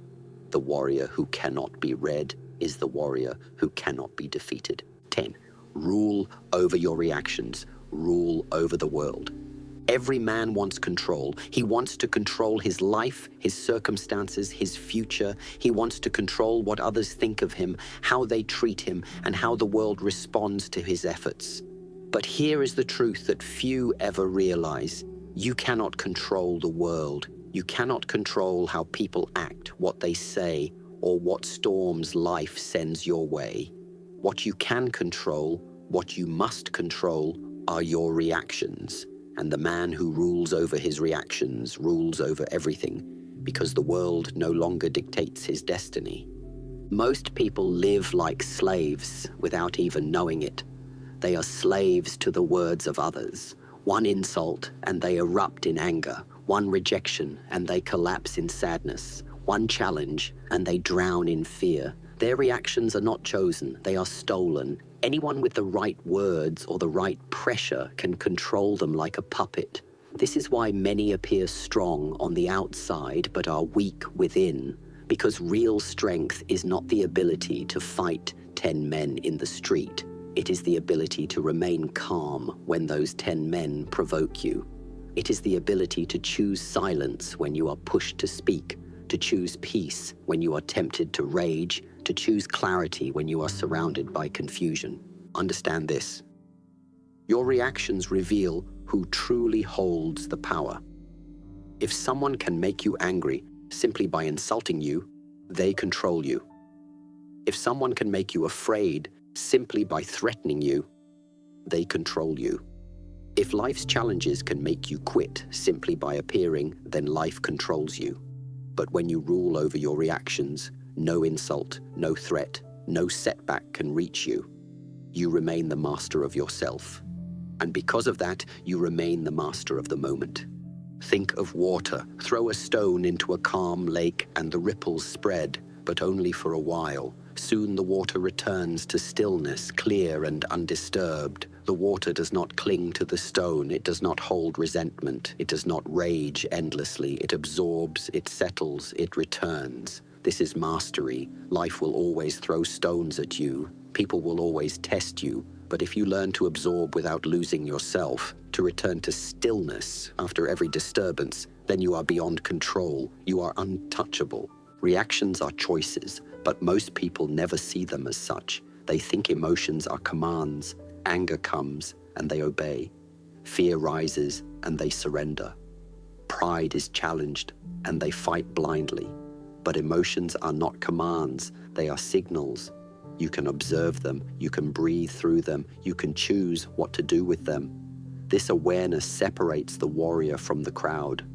The warrior who cannot be read is the warrior who cannot be defeated. 10. Rule over your reactions. Rule over the world. Every man wants control. He wants to control his life, his circumstances, his future. He wants to control what others think of him, how they treat him, and how the world responds to his efforts. But here is the truth that few ever realize. You cannot control the world. You cannot control how people act, what they say, or what storms life sends your way. What you can control, what you must control, are your reactions. And the man who rules over his reactions rules over everything, because the world no longer dictates his destiny. Most people live like slaves without even knowing it. They are slaves to the words of others. One insult and they erupt in anger. One rejection and they collapse in sadness. One challenge and they drown in fear. Their reactions are not chosen, they are stolen. Anyone with the right words or the right pressure can control them like a puppet. This is why many appear strong on the outside but are weak within, because real strength is not the ability to fight 10 men in the street. It is the ability to remain calm when those 10 men provoke you. It is the ability to choose silence when you are pushed to speak, to choose peace when you are tempted to rage, to choose clarity when you are surrounded by confusion. Understand this. Your reactions reveal who truly holds the power. If someone can make you angry simply by insulting you, they control you. If someone can make you afraid simply by threatening you, they control you. If life's challenges can make you quit simply by appearing, then life controls you. But when you rule over your reactions, no insult, no threat, no setback can reach you. You remain the master of yourself. And because of that, you remain the master of the moment. Think of water. Throw a stone into a calm lake and the ripples spread, but only for a while. Soon the water returns to stillness, clear and undisturbed. The water does not cling to the stone. It does not hold resentment. It does not rage endlessly. It absorbs, it settles, it returns. This is mastery. Life will always throw stones at you. People will always test you. But if you learn to absorb without losing yourself, to return to stillness after every disturbance, then you are beyond control. You are untouchable. Reactions are choices, but most people never see them as such. They think emotions are commands. Anger comes and they obey. Fear rises and they surrender. Pride is challenged and they fight blindly. But emotions are not commands, they are signals. You can observe them, you can breathe through them, you can choose what to do with them. This awareness separates the warrior from the crowd.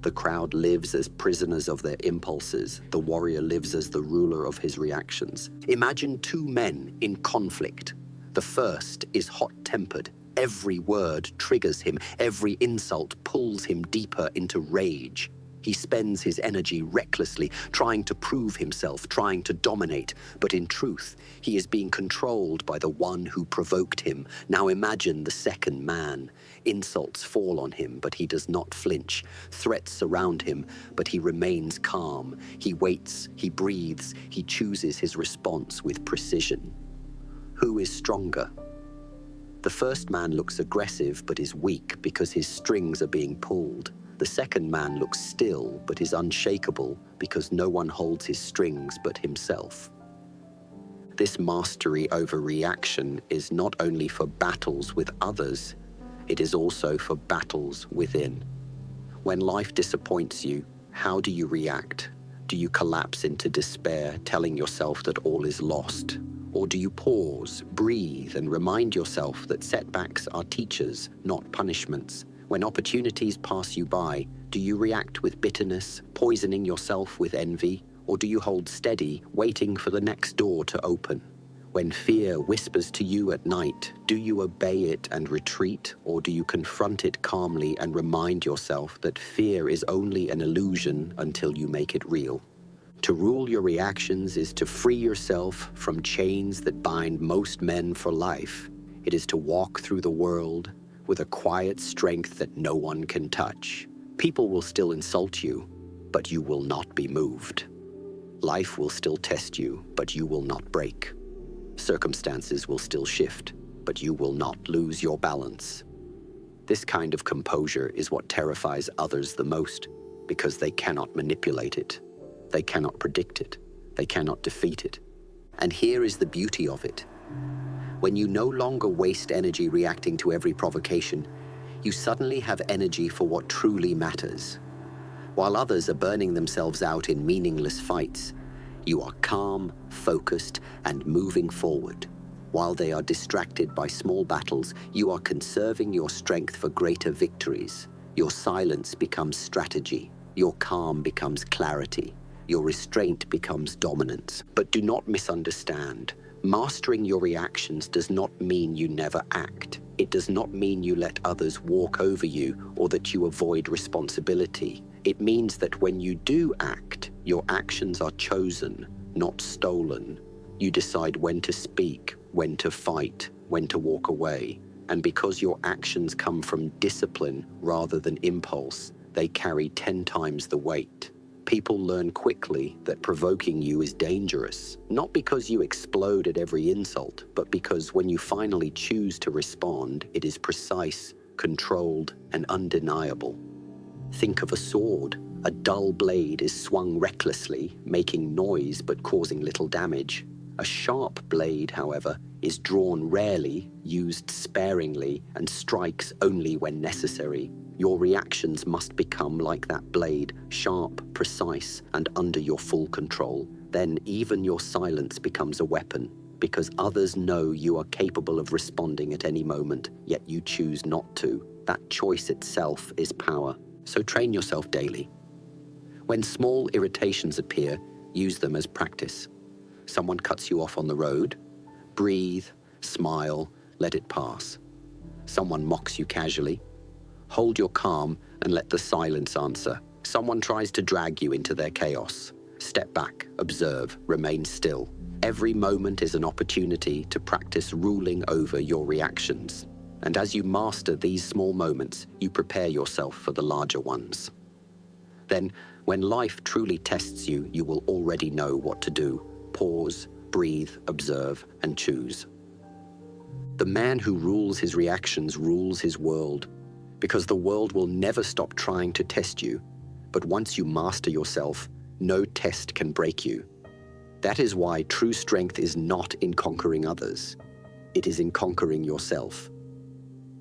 The crowd lives as prisoners of their impulses. The warrior lives as the ruler of his reactions. Imagine two men in conflict. The first is hot-tempered. Every word triggers him. Every insult pulls him deeper into rage. He spends his energy recklessly, trying to prove himself, trying to dominate. But in truth, he is being controlled by the one who provoked him. Now imagine the second man. Insults fall on him, but he does not flinch. Threats surround him, but he remains calm. He waits, he breathes, he chooses his response with precision. Who is stronger? The first man looks aggressive, but is weak because his strings are being pulled. The second man looks still, but is unshakable because no one holds his strings but himself. This mastery over reaction is not only for battles with others, it is also for battles within. When life disappoints you, how do you react? Do you collapse into despair, telling yourself that all is lost? Or do you pause, breathe, and remind yourself that setbacks are teachers, not punishments? When opportunities pass you by, do you react with bitterness, poisoning yourself with envy? Or do you hold steady, waiting for the next door to open? When fear whispers to you at night, do you obey it and retreat? Or do you confront it calmly and remind yourself that fear is only an illusion until you make it real? To rule your reactions is to free yourself from chains that bind most men for life. It is to walk through the world with a quiet strength that no one can touch. People will still insult you, but you will not be moved. Life will still test you, but you will not break. Circumstances will still shift, but you will not lose your balance. This kind of composure is what terrifies others the most, because they cannot manipulate it. They cannot predict it. They cannot defeat it. And here is the beauty of it. When you no longer waste energy reacting to every provocation, you suddenly have energy for what truly matters. While others are burning themselves out in meaningless fights, you are calm, focused, and moving forward. While they are distracted by small battles, you are conserving your strength for greater victories. Your silence becomes strategy. Your calm becomes clarity. Your restraint becomes dominance. But do not misunderstand. Mastering your reactions does not mean you never act. It does not mean you let others walk over you or that you avoid responsibility. It means that when you do act, your actions are chosen, not stolen. You decide when to speak, when to fight, when to walk away. And because your actions come from discipline rather than impulse, they carry 10 times the weight. People learn quickly that provoking you is dangerous, not because you explode at every insult, but because when you finally choose to respond, it is precise, controlled, and undeniable. Think of a sword. A dull blade is swung recklessly, making noise but causing little damage. A sharp blade, however, is drawn rarely, used sparingly, and strikes only when necessary. Your reactions must become like that blade, sharp, precise, and under your full control. Then even your silence becomes a weapon, because others know you are capable of responding at any moment, yet you choose not to. That choice itself is power. So train yourself daily. When small irritations appear, use them as practice. Someone cuts you off on the road, breathe, smile, let it pass. Someone mocks you casually, hold your calm and let the silence answer. Someone tries to drag you into their chaos. Step back, observe, remain still. Every moment is an opportunity to practice ruling over your reactions. And as you master these small moments, you prepare yourself for the larger ones. Then, when life truly tests you, you will already know what to do. Pause, breathe, observe, and choose. The man who rules his reactions rules his world, because the world will never stop trying to test you. But once you master yourself, no test can break you. That is why true strength is not in conquering others. It is in conquering yourself.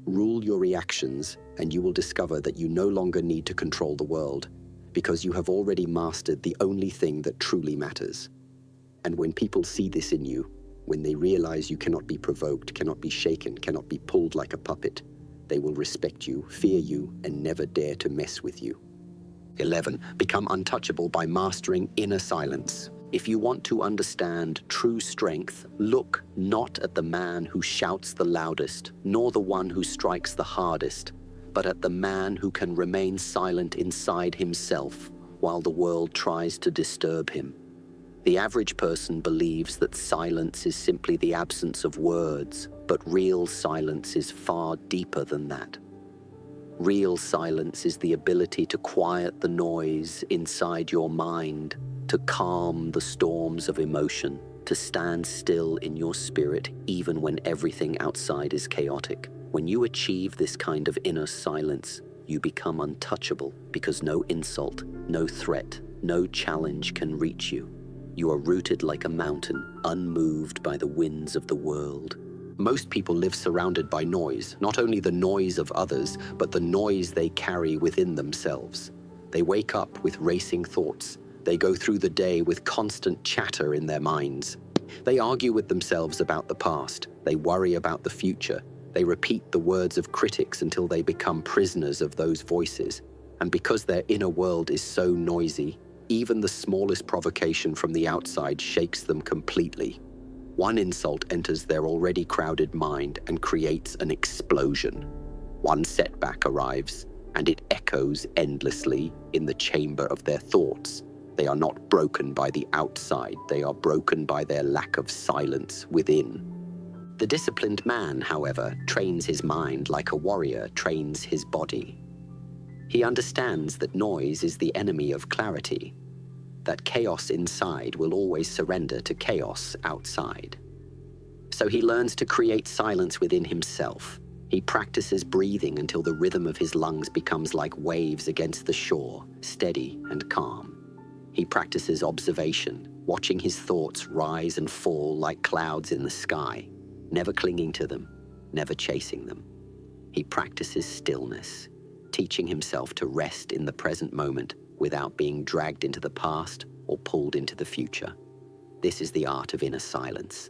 Rule your reactions, and you will discover that you no longer need to control the world, because you have already mastered the only thing that truly matters. And when people see this in you, when they realize you cannot be provoked, cannot be shaken, cannot be pulled like a puppet, they will respect you, fear you, and never dare to mess with you. 11. Become untouchable by mastering inner silence. If you want to understand true strength, look not at the man who shouts the loudest, nor the one who strikes the hardest, but at the man who can remain silent inside himself while the world tries to disturb him. The average person believes that silence is simply the absence of words, but real silence is far deeper than that. Real silence is the ability to quiet the noise inside your mind, to calm the storms of emotion, to stand still in your spirit even when everything outside is chaotic. When you achieve this kind of inner silence, you become untouchable because no insult, no threat, no challenge can reach you. You are rooted like a mountain, unmoved by the winds of the world. Most people live surrounded by noise, not only the noise of others, but the noise they carry within themselves. They wake up with racing thoughts. They go through the day with constant chatter in their minds. They argue with themselves about the past. They worry about the future. They repeat the words of critics until they become prisoners of those voices. And because their inner world is so noisy, even the smallest provocation from the outside shakes them completely. One insult enters their already crowded mind and creates an explosion. One setback arrives, and it echoes endlessly in the chamber of their thoughts. They are not broken by the outside, they are broken by their lack of silence within. The disciplined man, however, trains his mind like a warrior trains his body. He understands that noise is the enemy of clarity, that chaos inside will always surrender to chaos outside. So he learns to create silence within himself. He practices breathing until the rhythm of his lungs becomes like waves against the shore, steady and calm. He practices observation, watching his thoughts rise and fall like clouds in the sky, never clinging to them, never chasing them. He practices stillness, teaching himself to rest in the present moment without being dragged into the past or pulled into the future. This is the art of inner silence.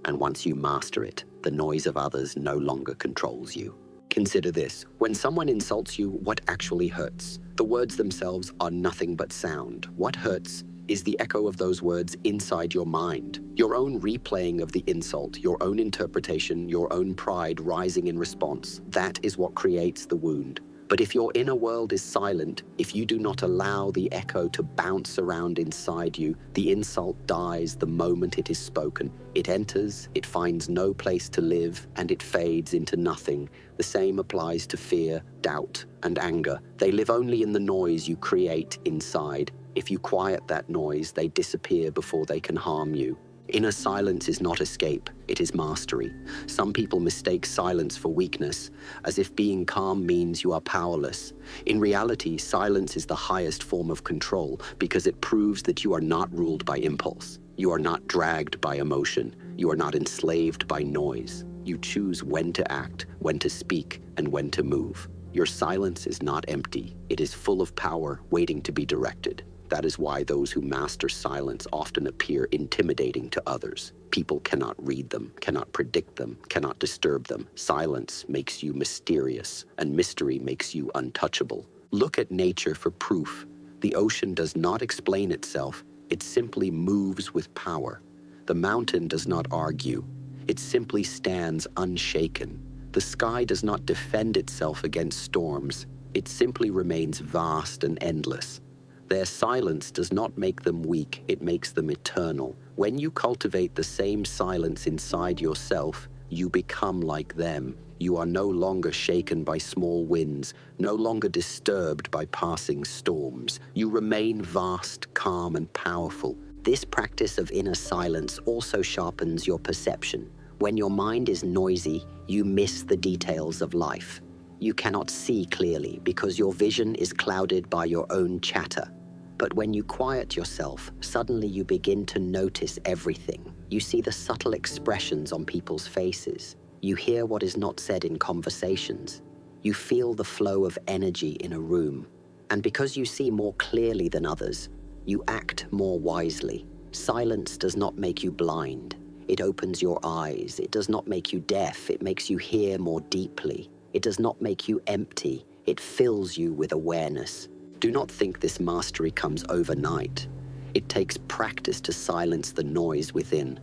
And once you master it, the noise of others no longer controls you. Consider this: when someone insults you, what actually hurts? The words themselves are nothing but sound. What hurts is the echo of those words inside your mind. Your own replaying of the insult, your own interpretation, your own pride rising in response. That is what creates the wound. But if your inner world is silent, if you do not allow the echo to bounce around inside you, the insult dies the moment it is spoken. It enters, it finds no place to live, and it fades into nothing. The same applies to fear, doubt, and anger. They live only in the noise you create inside. If you quiet that noise, they disappear before they can harm you. Inner silence is not escape, it is mastery. Some people mistake silence for weakness, as if being calm means you are powerless. In reality, silence is the highest form of control because it proves that you are not ruled by impulse. You are not dragged by emotion. You are not enslaved by noise. You choose when to act, when to speak, and when to move. Your silence is not empty. It is full of power waiting to be directed. That is why those who master silence often appear intimidating to others. People cannot read them, cannot predict them, cannot disturb them. Silence makes you mysterious, and mystery makes you untouchable. Look at nature for proof. The ocean does not explain itself, it simply moves with power. The mountain does not argue, it simply stands unshaken. The sky does not defend itself against storms, it simply remains vast and endless. Their silence does not make them weak, it makes them eternal. When you cultivate the same silence inside yourself, you become like them. You are no longer shaken by small winds, no longer disturbed by passing storms. You remain vast, calm, and powerful. This practice of inner silence also sharpens your perception. When your mind is noisy, you miss the details of life. You cannot see clearly because your vision is clouded by your own chatter. But when you quiet yourself, suddenly you begin to notice everything. You see the subtle expressions on people's faces. You hear what is not said in conversations. You feel the flow of energy in a room. And because you see more clearly than others, you act more wisely. Silence does not make you blind. It opens your eyes. It does not make you deaf. It makes you hear more deeply. It does not make you empty. It fills you with awareness. Do not think this mastery comes overnight. It takes practice to silence the noise within.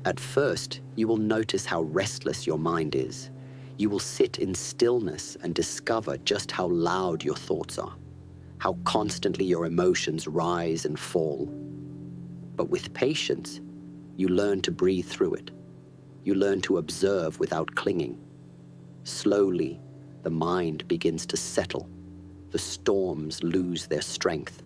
At first, you will notice how restless your mind is. You will sit in stillness and discover just how loud your thoughts are, how constantly your emotions rise and fall. But with patience, you learn to breathe through it. You learn to observe without clinging. Slowly, the mind begins to settle. The storms lose their strength.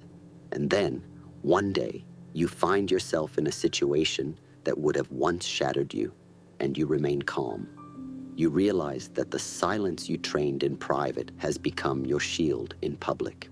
And then, one day, you find yourself in a situation that would have once shattered you, and you remain calm. You realize that the silence you trained in private has become your shield in public.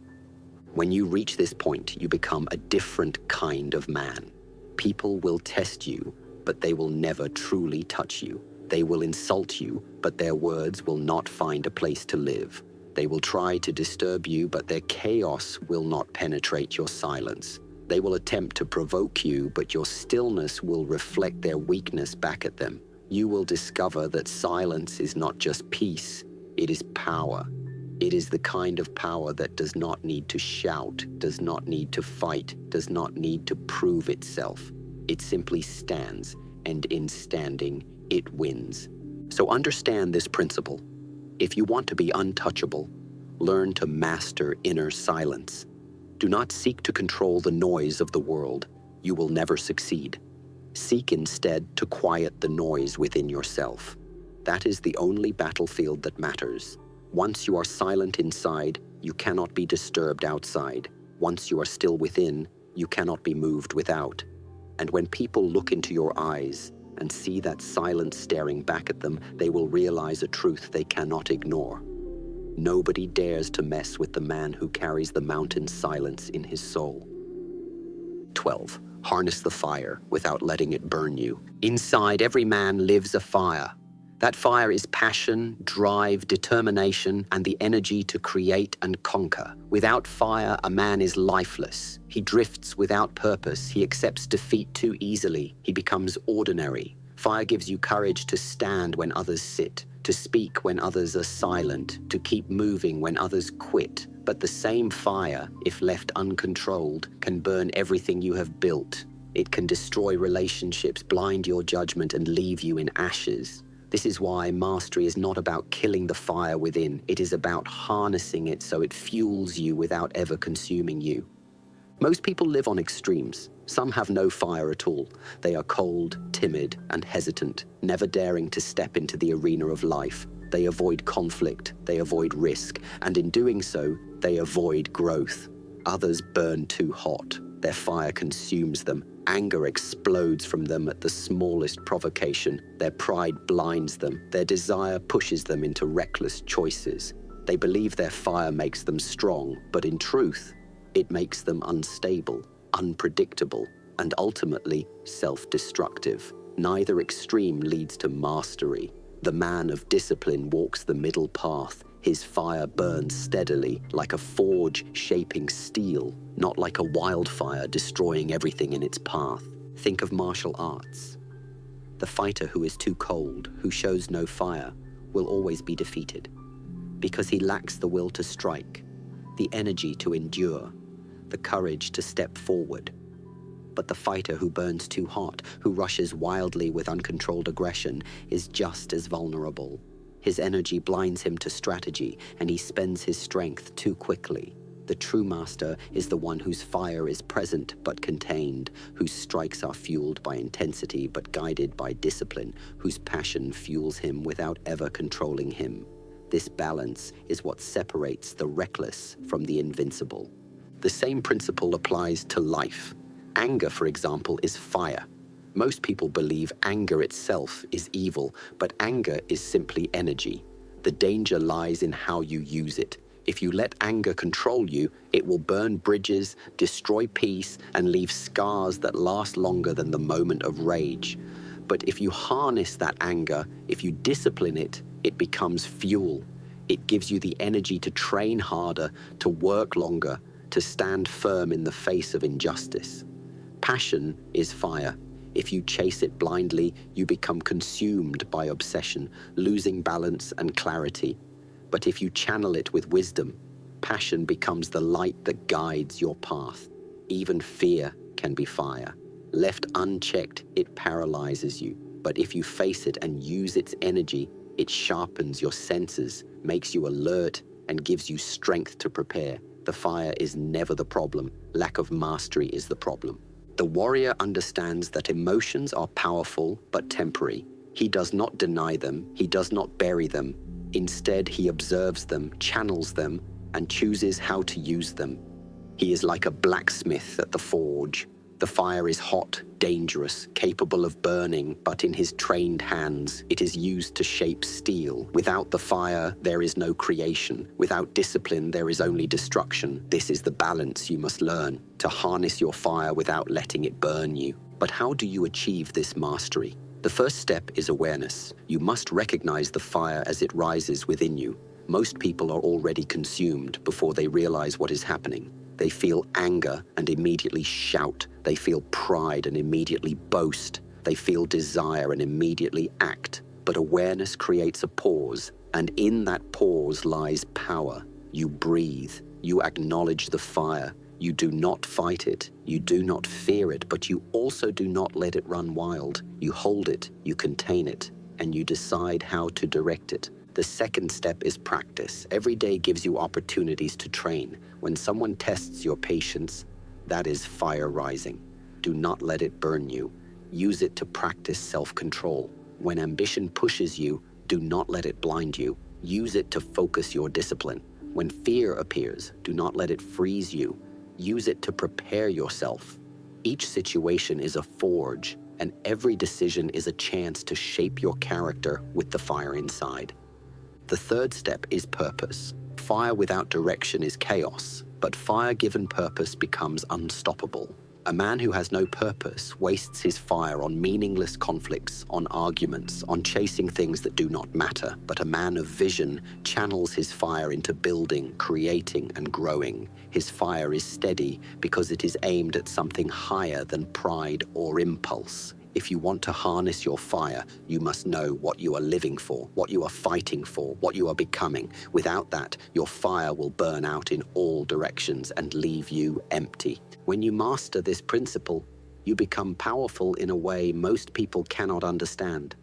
When you reach this point, you become a different kind of man. People will test you, but they will never truly touch you. They will insult you, but their words will not find a place to live. They will try to disturb you, but their chaos will not penetrate your silence. They will attempt to provoke you, but your stillness will reflect their weakness back at them. You will discover that silence is not just peace, it is power. It is the kind of power that does not need to shout, does not need to fight, does not need to prove itself. It simply stands, and in standing, it wins. So understand this principle. If you want to be untouchable, learn to master inner silence. Do not seek to control the noise of the world. You will never succeed. Seek instead to quiet the noise within yourself. That is the only battlefield that matters. Once you are silent inside, you cannot be disturbed outside. Once you are still within, you cannot be moved without. And when people look into your eyes and see that silence staring back at them, they will realize a truth they cannot ignore. Nobody dares to mess with the man who carries the mountain's silence in his soul. 12. Harness the fire without letting it burn you. Inside every man lives a fire. That fire is passion, drive, determination, and the energy to create and conquer. Without fire, a man is lifeless. He drifts without purpose. He accepts defeat too easily. He becomes ordinary. Fire gives you courage to stand when others sit, to speak when others are silent, to keep moving when others quit. But the same fire, if left uncontrolled, can burn everything you have built. It can destroy relationships, blind your judgment, and leave you in ashes. This is why mastery is not about killing the fire within. It is about harnessing it so it fuels you without ever consuming you. Most people live on extremes. Some have no fire at all. They are cold, timid, and hesitant, never daring to step into the arena of life. They avoid conflict, they avoid risk, and in doing so, they avoid growth. Others burn too hot. Their fire consumes them. Anger explodes from them at the smallest provocation. Their pride blinds them. Their desire pushes them into reckless choices. They believe their fire makes them strong, but in truth, it makes them unstable, unpredictable, and ultimately self-destructive. Neither extreme leads to mastery. The man of discipline walks the middle path. His fire burns steadily, like a forge shaping steel, not like a wildfire destroying everything in its path. Think of martial arts. The fighter who is too cold, who shows no fire, will always be defeated, because he lacks the will to strike, the energy to endure, the courage to step forward. But the fighter who burns too hot, who rushes wildly with uncontrolled aggression, is just as vulnerable. His energy blinds him to strategy, and he spends his strength too quickly. The true master is the one whose fire is present but contained, whose strikes are fueled by intensity but guided by discipline, whose passion fuels him without ever controlling him. This balance is what separates the reckless from the invincible. The same principle applies to life. Anger, for example, is fire. Most people believe anger itself is evil, but anger is simply energy. The danger lies in how you use it. If you let anger control you, it will burn bridges, destroy peace, and leave scars that last longer than the moment of rage. But if you harness that anger, if you discipline it, it becomes fuel. It gives you the energy to train harder, to work longer, to stand firm in the face of injustice. Passion is fire. If you chase it blindly, you become consumed by obsession, losing balance and clarity. But if you channel it with wisdom, passion becomes the light that guides your path. Even fear can be fire. Left unchecked, it paralyzes you. But if you face it and use its energy, it sharpens your senses, makes you alert, and gives you strength to prepare. The fire is never the problem. Lack of mastery is the problem. The warrior understands that emotions are powerful but temporary. He does not deny them, he does not bury them. Instead, he observes them, channels them, and chooses how to use them. He is like a blacksmith at the forge. The fire is hot, dangerous, capable of burning, but in his trained hands, it is used to shape steel. Without the fire, there is no creation. Without discipline, there is only destruction. This is the balance you must learn, to harness your fire without letting it burn you. But how do you achieve this mastery? The first step is awareness. You must recognize the fire as it rises within you. Most people are already consumed before they realize what is happening. They feel anger and immediately shout. They feel pride and immediately boast. They feel desire and immediately act. But awareness creates a pause, and in that pause lies power. You breathe. You acknowledge the fire. You do not fight it. You do not fear it, but you also do not let it run wild. You hold it, you contain it, and you decide how to direct it. The second step is practice. Every day gives you opportunities to train. When someone tests your patience, that is fire rising. Do not let it burn you. Use it to practice self-control. When ambition pushes you, do not let it blind you. Use it to focus your discipline. When fear appears, do not let it freeze you. Use it to prepare yourself. Each situation is a forge, and every decision is a chance to shape your character with the fire inside. The third step is purpose. Fire without direction is chaos, but fire given purpose becomes unstoppable. A man who has no purpose wastes his fire on meaningless conflicts, on arguments, on chasing things that do not matter. But a man of vision channels his fire into building, creating, and growing. His fire is steady because it is aimed at something higher than pride or impulse. If you want to harness your fire, you must know what you are living for, what you are fighting for, what you are becoming. Without that, your fire will burn out in all directions and leave you empty. When you master this principle, you become powerful in a way most people cannot understand.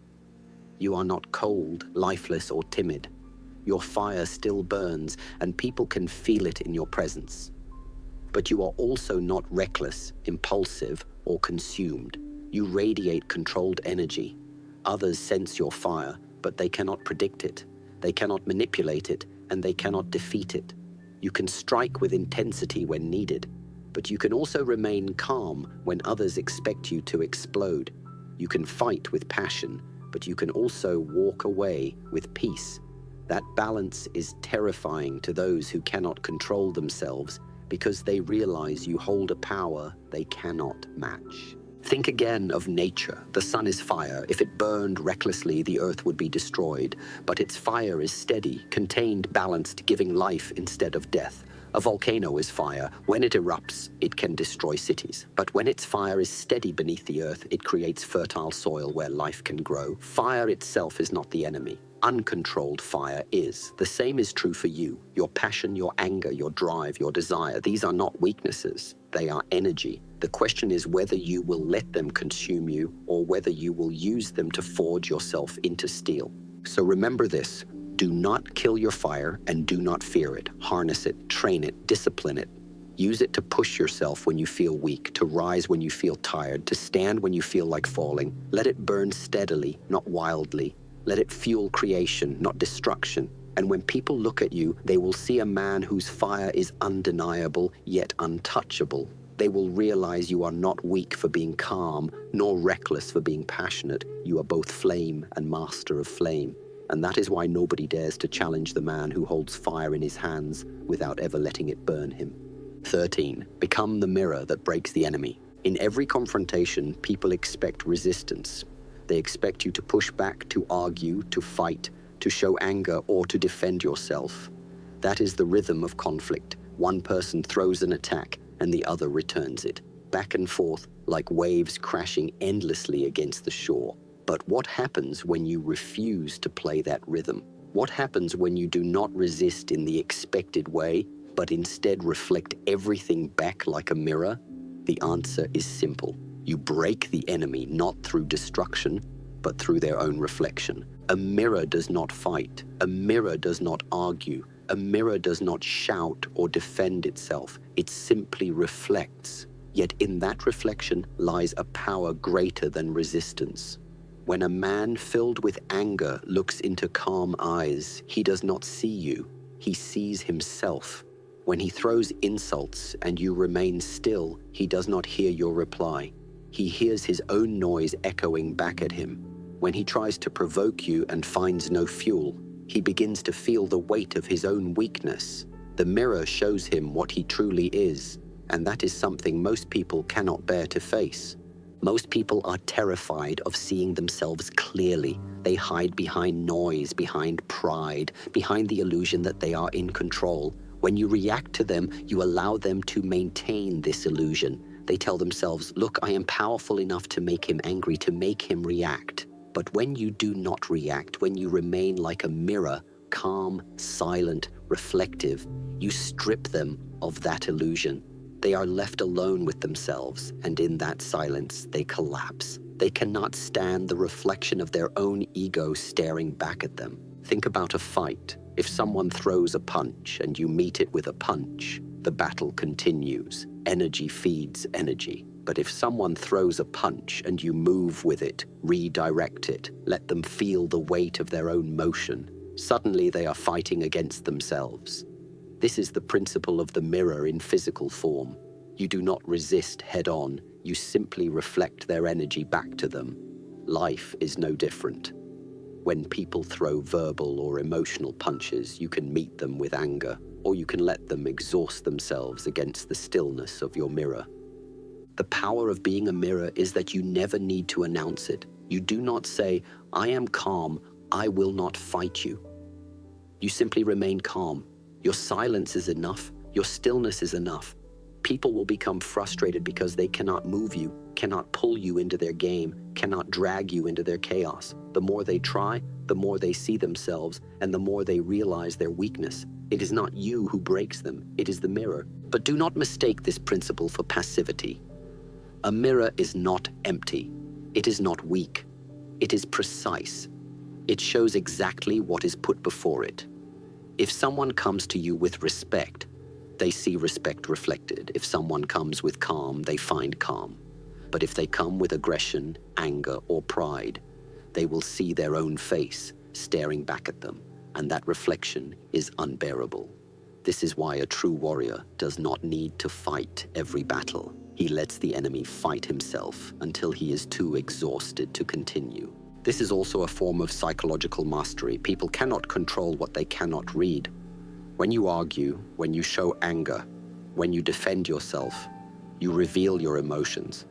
You are not cold, lifeless, or timid. Your fire still burns, and people can feel it in your presence. But you are also not reckless, impulsive, or consumed. You radiate controlled energy. Others sense your fire, but they cannot predict it. They cannot manipulate it, and they cannot defeat it. You can strike with intensity when needed, but you can also remain calm when others expect you to explode. You can fight with passion, but you can also walk away with peace. That balance is terrifying to those who cannot control themselves because they realize you hold a power they cannot match. Think again of nature. The sun is fire. If it burned recklessly, the earth would be destroyed. But its fire is steady, contained, balanced, giving life instead of death. A volcano is fire. When it erupts, it can destroy cities. But when its fire is steady beneath the earth, it creates fertile soil where life can grow. Fire itself is not the enemy. Uncontrolled fire is. The same is true for you. Your passion, your anger, your drive, your desire. These are not weaknesses. They are energy. The question is whether you will let them consume you or whether you will use them to forge yourself into steel. So remember this. Do not kill your fire and do not fear it. Harness it, train it, discipline it. Use it to push yourself when you feel weak, to rise when you feel tired, to stand when you feel like falling. Let it burn steadily, not wildly. Let it fuel creation, not destruction. And when people look at you, they will see a man whose fire is undeniable, yet untouchable. They will realize you are not weak for being calm, nor reckless for being passionate. You are both flame and master of flame. And that is why nobody dares to challenge the man who holds fire in his hands without ever letting it burn him. 13. Become the mirror that breaks the enemy. In every confrontation, people expect resistance. They expect you to push back, to argue, to fight, to show anger, or to defend yourself. That is the rhythm of conflict. One person throws an attack, and the other returns it, back and forth like waves crashing endlessly against the shore. But what happens when you refuse to play that rhythm? What happens when you do not resist in the expected way, but instead reflect everything back like a mirror? The answer is simple. You break the enemy not through destruction, but through their own reflection. A mirror does not fight. A mirror does not argue. A mirror does not shout or defend itself. It simply reflects. Yet in that reflection lies a power greater than resistance. When a man filled with anger looks into calm eyes, he does not see you. He sees himself. When he throws insults and you remain still, he does not hear your reply. He hears his own noise echoing back at him. When he tries to provoke you and finds no fuel, he begins to feel the weight of his own weakness. The mirror shows him what he truly is, and that is something most people cannot bear to face. Most people are terrified of seeing themselves clearly. They hide behind noise, behind pride, behind the illusion that they are in control. When you react to them, you allow them to maintain this illusion. They tell themselves, look, I am powerful enough to make him angry, to make him react. But when you do not react, when you remain like a mirror, calm, silent, reflective, you strip them of that illusion. They are left alone with themselves, and in that silence, they collapse. They cannot stand the reflection of their own ego staring back at them. Think about a fight. If someone throws a punch and you meet it with a punch, the battle continues. Energy feeds energy. But if someone throws a punch and you move with it, redirect it, let them feel the weight of their own motion, suddenly they are fighting against themselves. This is the principle of the mirror in physical form. You do not resist head-on, You simply reflect their energy back to them. Life is no different. When people throw verbal or emotional punches, you can meet them with anger, or you can let them exhaust themselves against the stillness of your mirror. The power of being a mirror is that you never need to announce it. You do not say, "I am calm, I will not fight you." You simply remain calm. Your silence is enough. Your stillness is enough. People will become frustrated because they cannot move you, cannot pull you into their game, cannot drag you into their chaos. The more they try, the more they see themselves, and the more they realize their weakness. It is not you who breaks them, it is the mirror. But do not mistake this principle for passivity. A mirror is not empty. It is not weak. It is precise. It shows exactly what is put before it. If someone comes to you with respect, they see respect reflected. If someone comes with calm, they find calm. But if they come with aggression, anger, or pride, they will see their own face staring back at them, and that reflection is unbearable. This is why a true warrior does not need to fight every battle. He lets the enemy fight himself until he is too exhausted to continue. This is also a form of psychological mastery. People cannot control what they cannot read. When you argue, when you show anger, when you defend yourself, you reveal your emotions.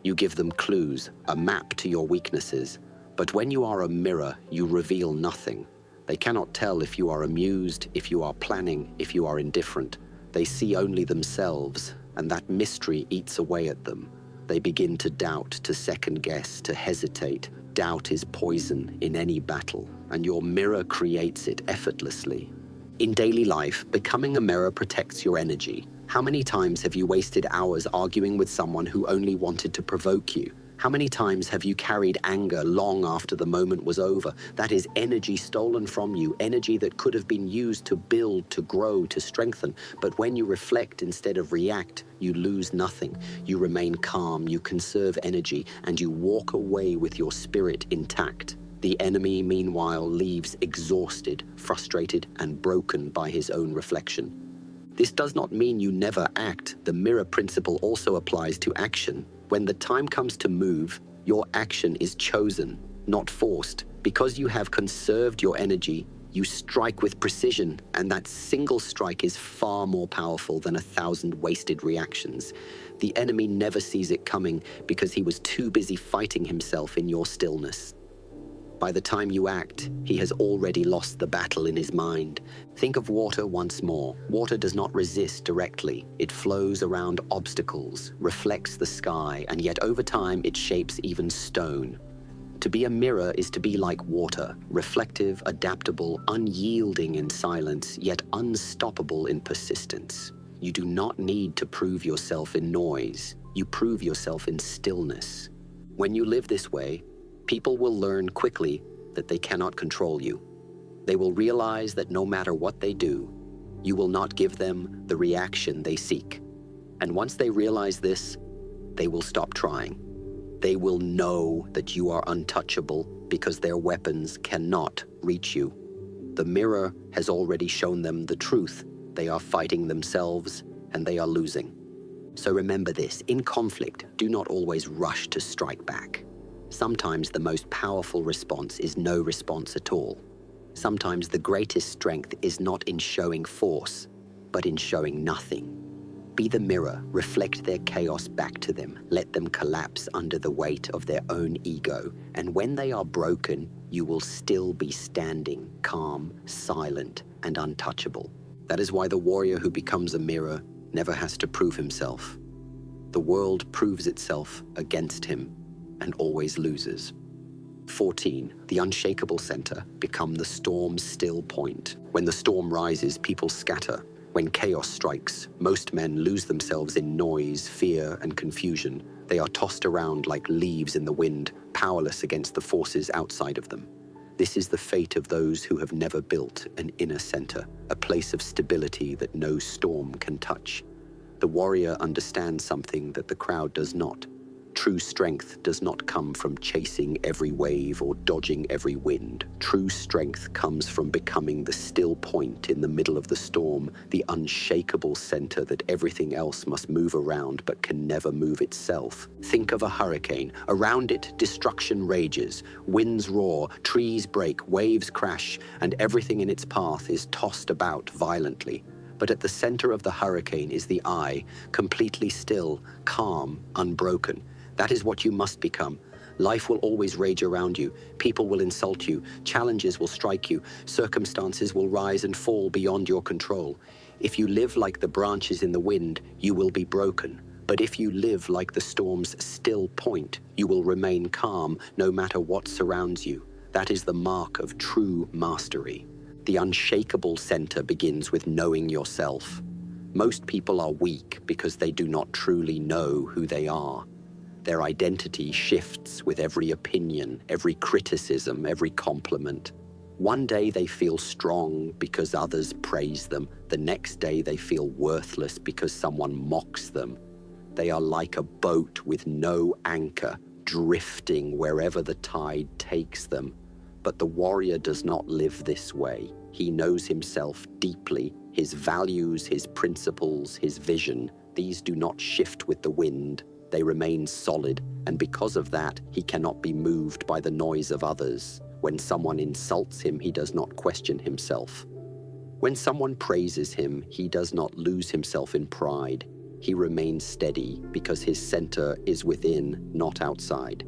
You give them clues, a map to your weaknesses. But when you are a mirror, you reveal nothing. They cannot tell if you are amused, if you are planning, if you are indifferent. They see only themselves, and that mystery eats away at them. They begin to doubt, to second guess, to hesitate. Doubt is poison in any battle, and your mirror creates it effortlessly. In daily life, becoming a mirror protects your energy. How many times have you wasted hours arguing with someone who only wanted to provoke you? How many times have you carried anger long after the moment was over? That is energy stolen from you, energy that could have been used to build, to grow, to strengthen. But when you reflect instead of react, you lose nothing. You remain calm, you conserve energy, and you walk away with your spirit intact. The enemy, meanwhile, leaves exhausted, frustrated, and broken by his own reflection. This does not mean you never act. The mirror principle also applies to action. When the time comes to move, your action is chosen, not forced. Because you have conserved your energy, you strike with precision, and that single strike is far more powerful than 1,000 wasted reactions. The enemy never sees it coming because he was too busy fighting himself in your stillness. By the time you act, he has already lost the battle in his mind. Think of water once more. Water does not resist directly. It flows around obstacles, reflects the sky, and yet over time it shapes even stone. To be a mirror is to be like water, reflective, adaptable, unyielding in silence, yet unstoppable in persistence. You do not need to prove yourself in noise. You prove yourself in stillness. When you live this way, people will learn quickly that they cannot control you. They will realize that no matter what they do, you will not give them the reaction they seek. And once they realize this, they will stop trying. They will know that you are untouchable because their weapons cannot reach you. The mirror has already shown them the truth. They are fighting themselves and they are losing. So remember this, in conflict, do not always rush to strike back. Sometimes the most powerful response is no response at all. Sometimes the greatest strength is not in showing force, but in showing nothing. Be the mirror, reflect their chaos back to them, let them collapse under the weight of their own ego, and when they are broken, you will still be standing, calm, silent, and untouchable. That is why the warrior who becomes a mirror never has to prove himself. The world proves itself against him and always loses. 14. The unshakable center. Become the storm's still point. When the storm rises, people scatter. When chaos strikes, most men lose themselves in noise, fear, and confusion. They are tossed around like leaves in the wind, powerless against the forces outside of them. This is the fate of those who have never built an inner center, a place of stability that no storm can touch. The warrior understands something that the crowd does not. True strength does not come from chasing every wave or dodging every wind. True strength comes from becoming the still point in the middle of the storm, the unshakable center that everything else must move around but can never move itself. Think of a hurricane. Around it, destruction rages, winds roar, trees break, waves crash, and everything in its path is tossed about violently. But at the center of the hurricane is the eye, completely still, calm, unbroken. That is what you must become. Life will always rage around you. People will insult you. Challenges will strike you. Circumstances will rise and fall beyond your control. If you live like the branches in the wind, you will be broken. But if you live like the storm's still point, you will remain calm no matter what surrounds you. That is the mark of true mastery. The unshakable center begins with knowing yourself. Most people are weak because they do not truly know who they are. Their identity shifts with every opinion, every criticism, every compliment. One day they feel strong because others praise them. The next day they feel worthless because someone mocks them. They are like a boat with no anchor, drifting wherever the tide takes them. But the warrior does not live this way. He knows himself deeply, his values, his principles, his vision. These do not shift with the wind. They remain solid, and because of that, he cannot be moved by the noise of others. When someone insults him, he does not question himself. When someone praises him, he does not lose himself in pride. He remains steady because his center is within, not outside.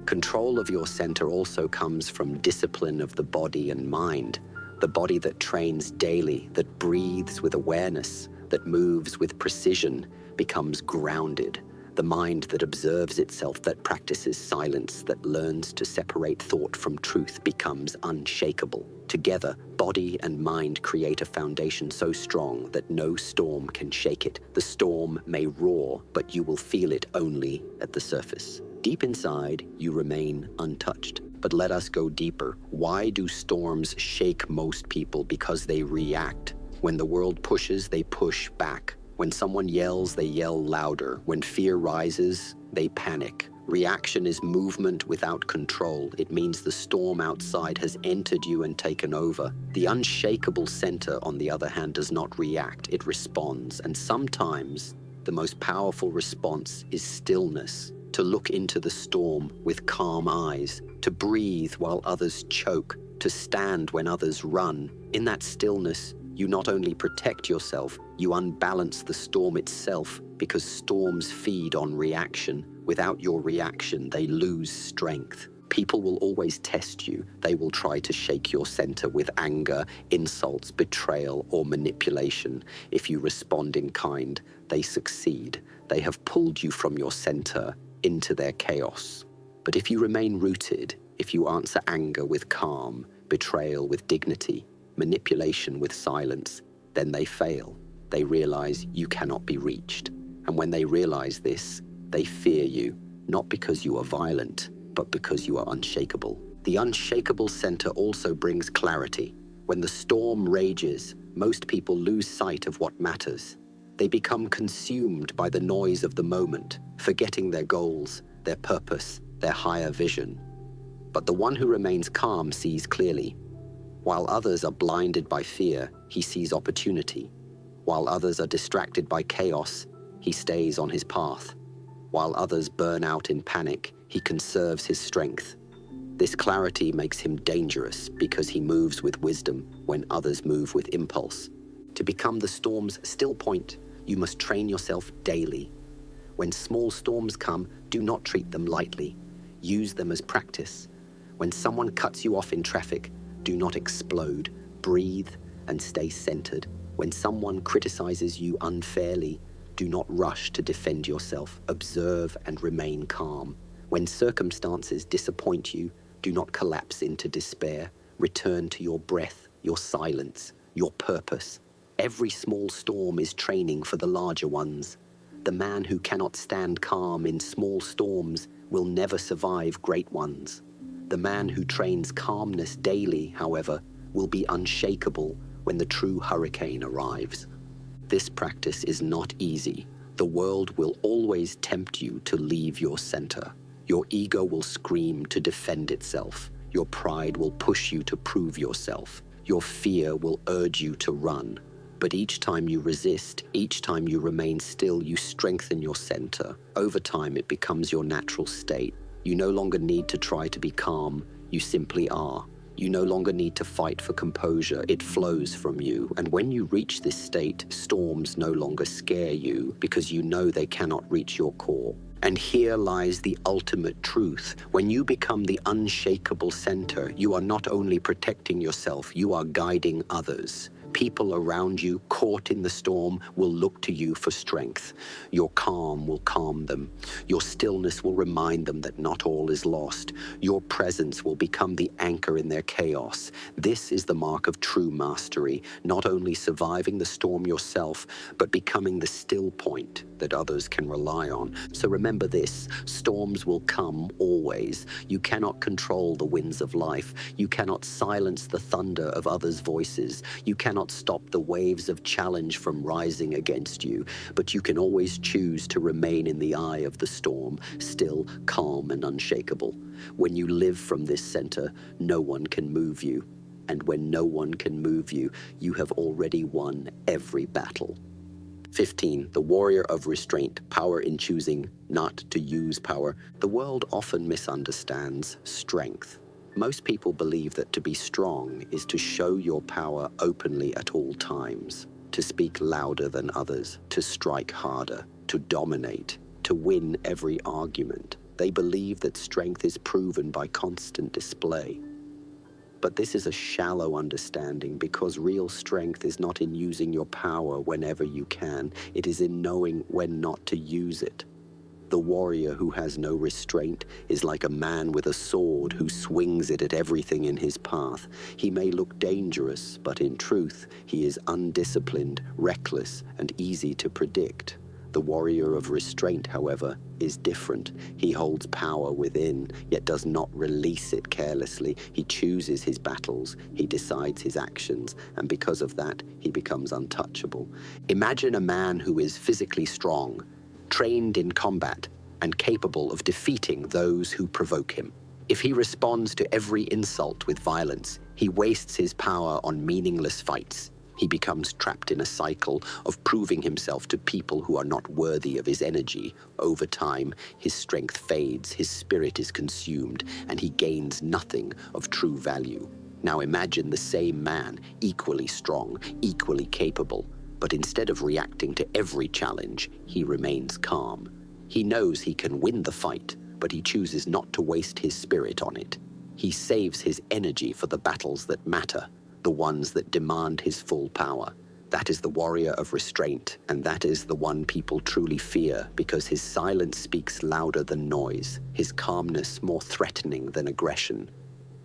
Control of your center also comes from discipline of the body and mind. The body that trains daily, that breathes with awareness, that moves with precision, becomes grounded. The mind that observes itself, that practices silence, that learns to separate thought from truth, becomes unshakable. Together, body and mind create a foundation so strong that no storm can shake it. The storm may roar, but you will feel it only at the surface. Deep inside, you remain untouched. But let us go deeper. Why do storms shake most people? Because they react. When the world pushes, they push back. When someone yells, they yell louder. When fear rises, they panic. Reaction is movement without control. It means the storm outside has entered you and taken over. The unshakable center, on the other hand, does not react. It responds. And sometimes the most powerful response is stillness. To look into the storm with calm eyes, to breathe while others choke, to stand when others run. In that stillness, you not only protect yourself, you unbalance the storm itself, because storms feed on reaction. Without your reaction, they lose strength. People will always test you. They will try to shake your center with anger, insults, betrayal, or manipulation. If you respond in kind, they succeed. They have pulled you from your center into their chaos. But if you remain rooted, if you answer anger with calm, betrayal with dignity, manipulation with silence, then they fail. They realize you cannot be reached. And when they realize this, they fear you, not because you are violent, but because you are unshakable. The unshakable center also brings clarity. When the storm rages, most people lose sight of what matters. They become consumed by the noise of the moment, forgetting their goals, their purpose, their higher vision. But the one who remains calm sees clearly. While others are blinded by fear, he sees opportunity. While others are distracted by chaos, he stays on his path. While others burn out in panic, he conserves his strength. This clarity makes him dangerous because he moves with wisdom when others move with impulse. To become the storm's still point, you must train yourself daily. When small storms come, do not treat them lightly. Use them as practice. When someone cuts you off in traffic, do not explode. Breathe and stay centered. When someone criticizes you unfairly, do not rush to defend yourself. Observe and remain calm. When circumstances disappoint you, do not collapse into despair. Return to your breath, your silence, your purpose. Every small storm is training for the larger ones. The man who cannot stand calm in small storms will never survive great ones. The man who trains calmness daily, however, will be unshakable when the true hurricane arrives. This practice is not easy, The world will always tempt you to leave your center. Your ego will scream to defend itself. Your pride will push you to prove yourself. Your fear will urge you to run. But each time you resist, each time you remain still, you strengthen your center. Over time, it becomes your natural state. You no longer need to try to be calm. You simply are. You no longer need to fight for composure. It flows from you. And when you reach this state, storms no longer scare you because you know they cannot reach your core. And here lies the ultimate truth. When you become the unshakable center, you are not only protecting yourself, you are guiding others. People around you, caught in the storm, will look to you for strength. Your calm will calm them. Your stillness will remind them that not all is lost. Your presence will become the anchor in their chaos. This is the mark of true mastery, not only surviving the storm yourself, but becoming the still point that others can rely on. So remember this, storms will come always. You cannot control the winds of life. You cannot silence the thunder of others' voices. You cannot stop the waves of challenge from rising against you, but you can always choose to remain in the eye of the storm, still, calm, and unshakable. When you live from this center, no one can move you. And when no one can move you, you have already won every battle. 15. The warrior of restraint, power in choosing not to use power. The world often misunderstands strength. Most people believe that to be strong is to show your power openly at all times, to speak louder than others, to strike harder, to dominate, to win every argument. They believe that strength is proven by constant display. But this is a shallow understanding, because real strength is not in using your power whenever you can. It is in knowing when not to use it. The warrior who has no restraint is like a man with a sword who swings it at everything in his path. He may look dangerous, but in truth, he is undisciplined, reckless, and easy to predict. The warrior of restraint, however, is different. He holds power within, yet does not release it carelessly. He chooses his battles, he decides his actions, and because of that, he becomes untouchable. Imagine a man who is physically strong, trained in combat, and capable of defeating those who provoke him. If he responds to every insult with violence, he wastes his power on meaningless fights. He becomes trapped in a cycle of proving himself to people who are not worthy of his energy. Over time, his strength fades, his spirit is consumed, and he gains nothing of true value. Now imagine the same man, equally strong, equally capable, but instead of reacting to every challenge, he remains calm. He knows he can win the fight, but he chooses not to waste his spirit on it. He saves his energy for the battles that matter, the ones that demand his full power. That is the warrior of restraint, and that is the one people truly fear, because his silence speaks louder than noise, his calmness more threatening than aggression.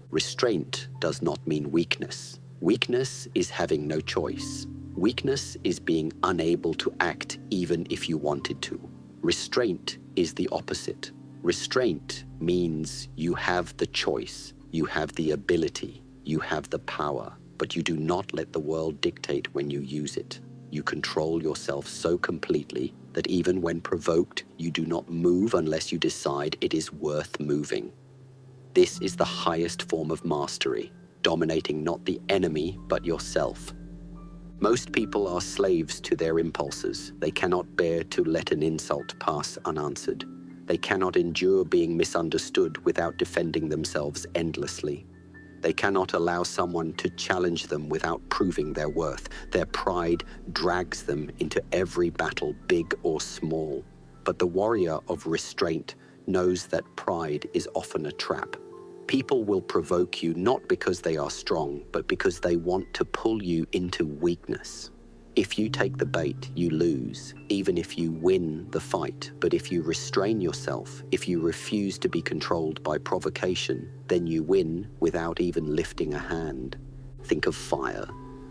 Restraint does not mean weakness. Weakness is having no choice. Weakness is being unable to act even if you wanted to. Restraint is the opposite. Restraint means you have the choice, you have the ability, you have the power, but you do not let the world dictate when you use it. You control yourself so completely that even when provoked, you do not move unless you decide it is worth moving. This is the highest form of mastery, dominating not the enemy, but yourself. Most people are slaves to their impulses. They cannot bear to let an insult pass unanswered. They cannot endure being misunderstood without defending themselves endlessly. They cannot allow someone to challenge them without proving their worth. Their pride drags them into every battle, big or small. But the warrior of restraint knows that pride is often a trap. People will provoke you not because they are strong, but because they want to pull you into weakness. If you take the bait, you lose, even if you win the fight. But if you restrain yourself, if you refuse to be controlled by provocation, then you win without even lifting a hand. Think of fire.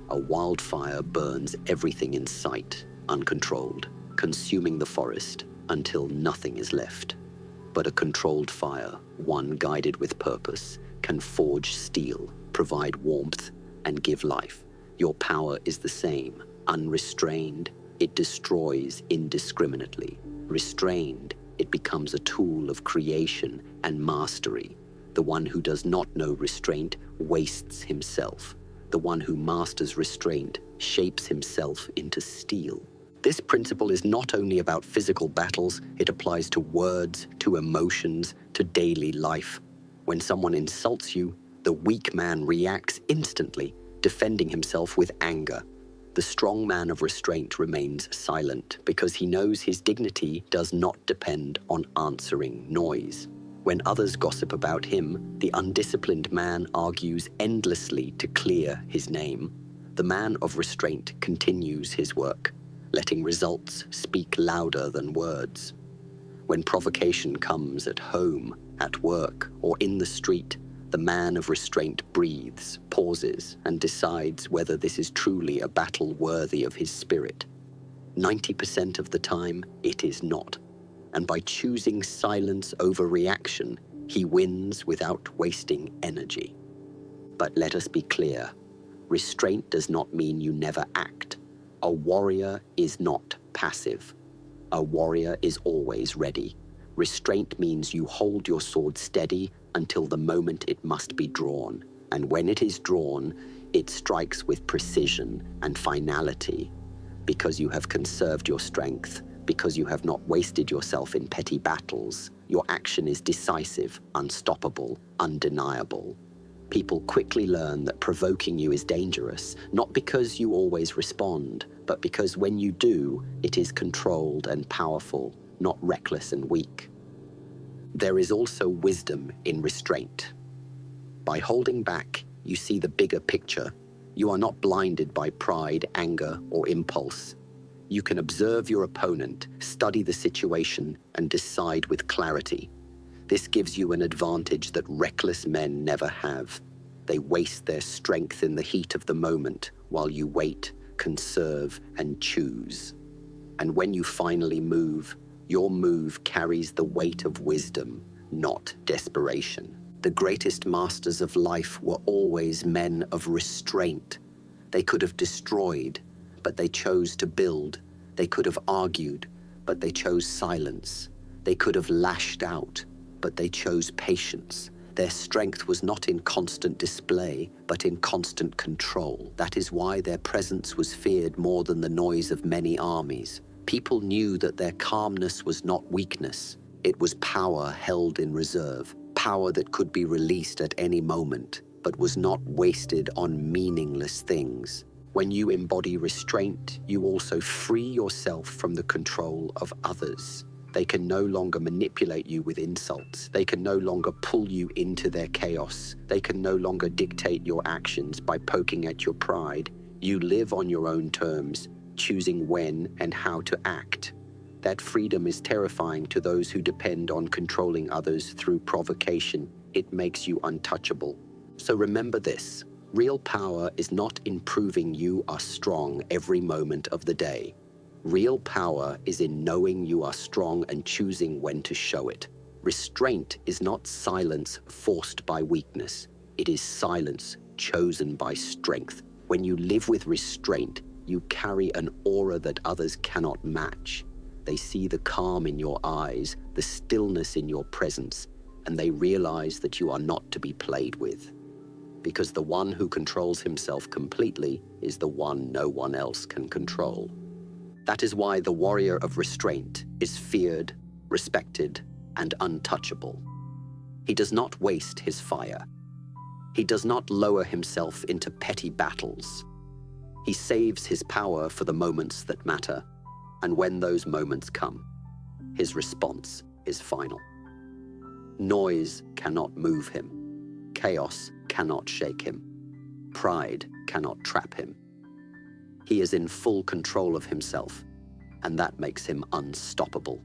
A wildfire burns everything in sight, uncontrolled, consuming the forest until nothing is left. But a controlled fire, one guided with purpose, can forge steel, provide warmth, and give life. Your power is the same, unrestrained, it destroys indiscriminately. Restrained, it becomes a tool of creation and mastery. The one who does not know restraint wastes himself. The one who masters restraint shapes himself into steel. This principle is not only about physical battles, it applies to words, to emotions, to daily life. When someone insults you, the weak man reacts instantly, defending himself with anger. The strong man of restraint remains silent because he knows his dignity does not depend on answering noise. When others gossip about him, the undisciplined man argues endlessly to clear his name. The man of restraint continues his work, letting results speak louder than words. When provocation comes at home, at work, or in the street, the man of restraint breathes, pauses, and decides whether this is truly a battle worthy of his spirit. 90% of the time, it is not. And by choosing silence over reaction, he wins without wasting energy. But let us be clear, restraint does not mean you never act. A warrior is not passive. A warrior is always ready. Restraint means you hold your sword steady until the moment it must be drawn. And when it is drawn, it strikes with precision and finality. Because you have conserved your strength, because you have not wasted yourself in petty battles, your action is decisive, unstoppable, undeniable. People quickly learn that provoking you is dangerous, not because you always respond, but because when you do, it is controlled and powerful, not reckless and weak. There is also wisdom in restraint. By holding back, you see the bigger picture. You are not blinded by pride, anger, or impulse. You can observe your opponent, study the situation, and decide with clarity. This gives you an advantage that reckless men never have. They waste their strength in the heat of the moment, while you wait, conserve, and choose. And when you finally move, your move carries the weight of wisdom, not desperation. The greatest masters of life were always men of restraint. They could have destroyed, but they chose to build. They could have argued, but they chose silence. They could have lashed out, but they chose patience. Their strength was not in constant display, but in constant control. That is why their presence was feared more than the noise of many armies. People knew that their calmness was not weakness. It was power held in reserve, power that could be released at any moment, but was not wasted on meaningless things. When you embody restraint, you also free yourself from the control of others. They can no longer manipulate you with insults. They can no longer pull you into their chaos. They can no longer dictate your actions by poking at your pride. You live on your own terms, choosing when and how to act. That freedom is terrifying to those who depend on controlling others through provocation. It makes you untouchable. So remember this. Real power is not in proving you are strong every moment of the day. Real power is in knowing you are strong and choosing when to show it. Restraint is not silence forced by weakness. It is silence chosen by strength. When you live with restraint, you carry an aura that others cannot match. They see the calm in your eyes, the stillness in your presence, and they realize that you are not to be played with. Because the one who controls himself completely is the one no one else can control. That is why the warrior of restraint is feared, respected, and untouchable. He does not waste his fire. He does not lower himself into petty battles. He saves his power for the moments that matter, and when those moments come, his response is final. Noise cannot move him. Chaos cannot shake him. Pride cannot trap him. He is in full control of himself, and that makes him unstoppable.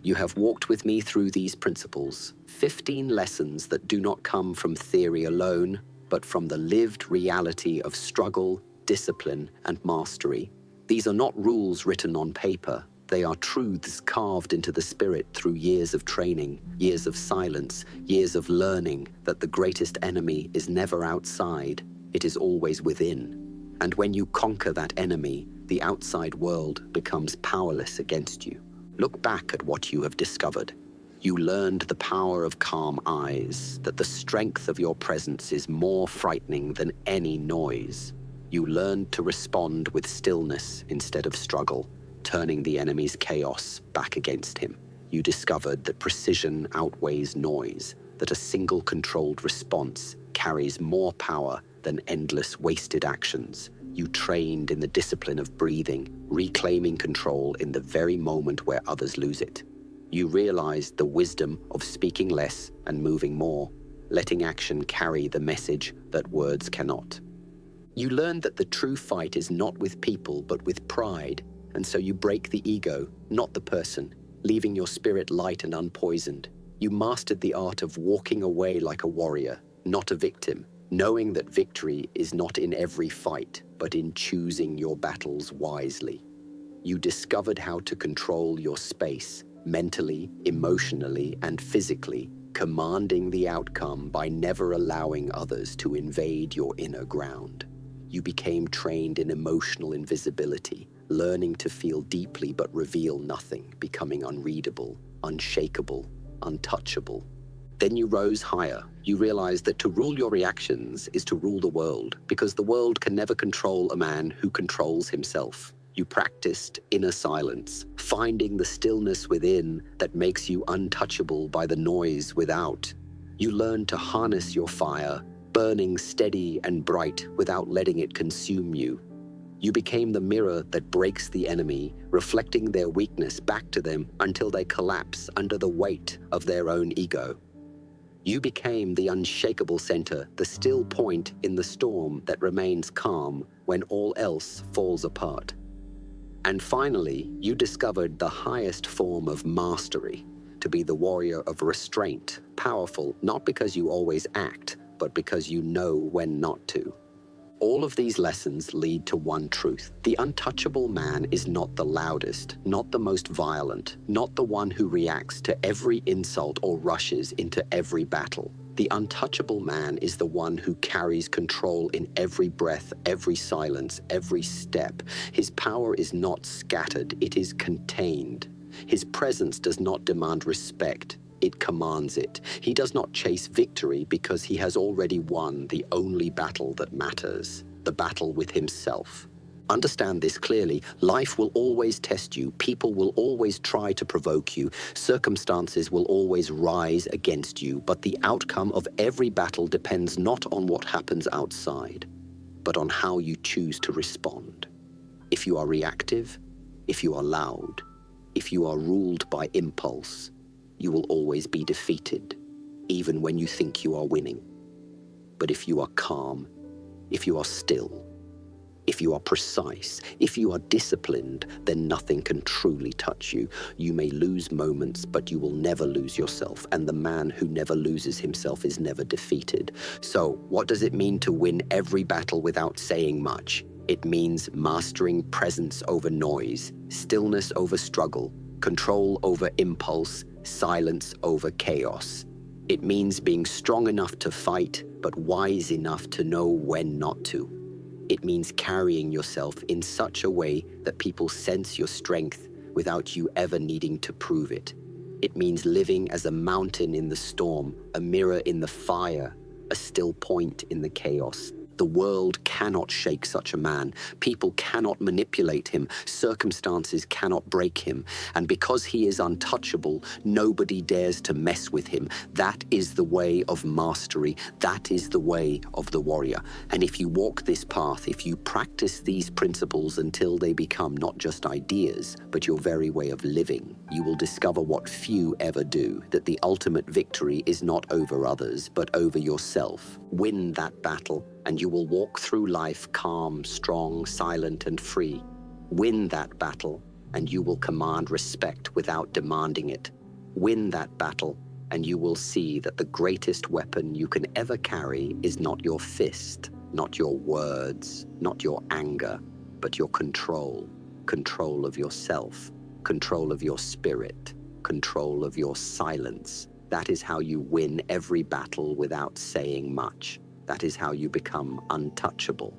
You have walked with me through these principles, 15 lessons that do not come from theory alone, but from the lived reality of struggle, discipline, and mastery. These are not rules written on paper. They are truths carved into the spirit through years of training, years of silence, years of learning that the greatest enemy is never outside, it is always within. And when you conquer that enemy, the outside world becomes powerless against you. Look back at what you have discovered. You learned the power of calm eyes, that the strength of your presence is more frightening than any noise. You learned to respond with stillness instead of struggle, turning the enemy's chaos back against him. You discovered that precision outweighs noise, that a single controlled response carries more power than endless wasted actions. You trained in the discipline of breathing, reclaiming control in the very moment where others lose it. You realized the wisdom of speaking less and moving more, letting action carry the message that words cannot. You learned that the true fight is not with people but with pride, and so you break the ego, not the person, leaving your spirit light and unpoisoned. You mastered the art of walking away like a warrior, not a victim, knowing that victory is not in every fight, but in choosing your battles wisely. You discovered how to control your space, mentally, emotionally, and physically, commanding the outcome by never allowing others to invade your inner ground. You became trained in emotional invisibility, learning to feel deeply but reveal nothing, becoming unreadable, unshakable, untouchable. Then you rose higher. You realized that to rule your reactions is to rule the world, because the world can never control a man who controls himself. You practiced inner silence, finding the stillness within that makes you untouchable by the noise without. You learned to harness your fire, burning steady and bright without letting it consume you. You became the mirror that breaks the enemy, reflecting their weakness back to them until they collapse under the weight of their own ego. You became the unshakable center, the still point in the storm that remains calm when all else falls apart. And finally, you discovered the highest form of mastery, to be the warrior of restraint, powerful not because you always act, but because you know when not to. All of these lessons lead to one truth. The untouchable man is not the loudest, not the most violent, not the one who reacts to every insult or rushes into every battle. The untouchable man is the one who carries control in every breath, every silence, every step. His power is not scattered, it is contained. His presence does not demand respect, it commands it. He does not chase victory because he has already won the only battle that matters, the battle with himself. Understand this clearly. Life will always test you. People will always try to provoke you. Circumstances will always rise against you. But the outcome of every battle depends not on what happens outside, but on how you choose to respond. If you are reactive, if you are loud, if you are ruled by impulse, you will always be defeated, even when you think you are winning. But if you are calm, if you are still, if you are precise, if you are disciplined, then nothing can truly touch you. You may lose moments, but you will never lose yourself. And the man who never loses himself is never defeated. So, what does it mean to win every battle without saying much? It means mastering presence over noise, stillness over struggle, control over impulse, silence over chaos. It means being strong enough to fight, but wise enough to know when not to. It means carrying yourself in such a way that people sense your strength without you ever needing to prove it. It means living as a mountain in the storm, a mirror in the fire, a still point in the chaos. The world cannot shake such a man. People cannot manipulate him. Circumstances cannot break him. And because he is untouchable, nobody dares to mess with him. That is the way of mastery. That is the way of the warrior. And if you walk this path, if you practice these principles until they become not just ideas, but your very way of living, you will discover what few ever do, that the ultimate victory is not over others, but over yourself. Win that battle, and you will walk through life calm, strong, silent, and free. Win that battle, and you will command respect without demanding it. Win that battle, and you will see that the greatest weapon you can ever carry is not your fist, not your words, not your anger, but your control. Control of yourself, control of your spirit, control of your silence. That is how you win every battle without saying much. That is how you become untouchable.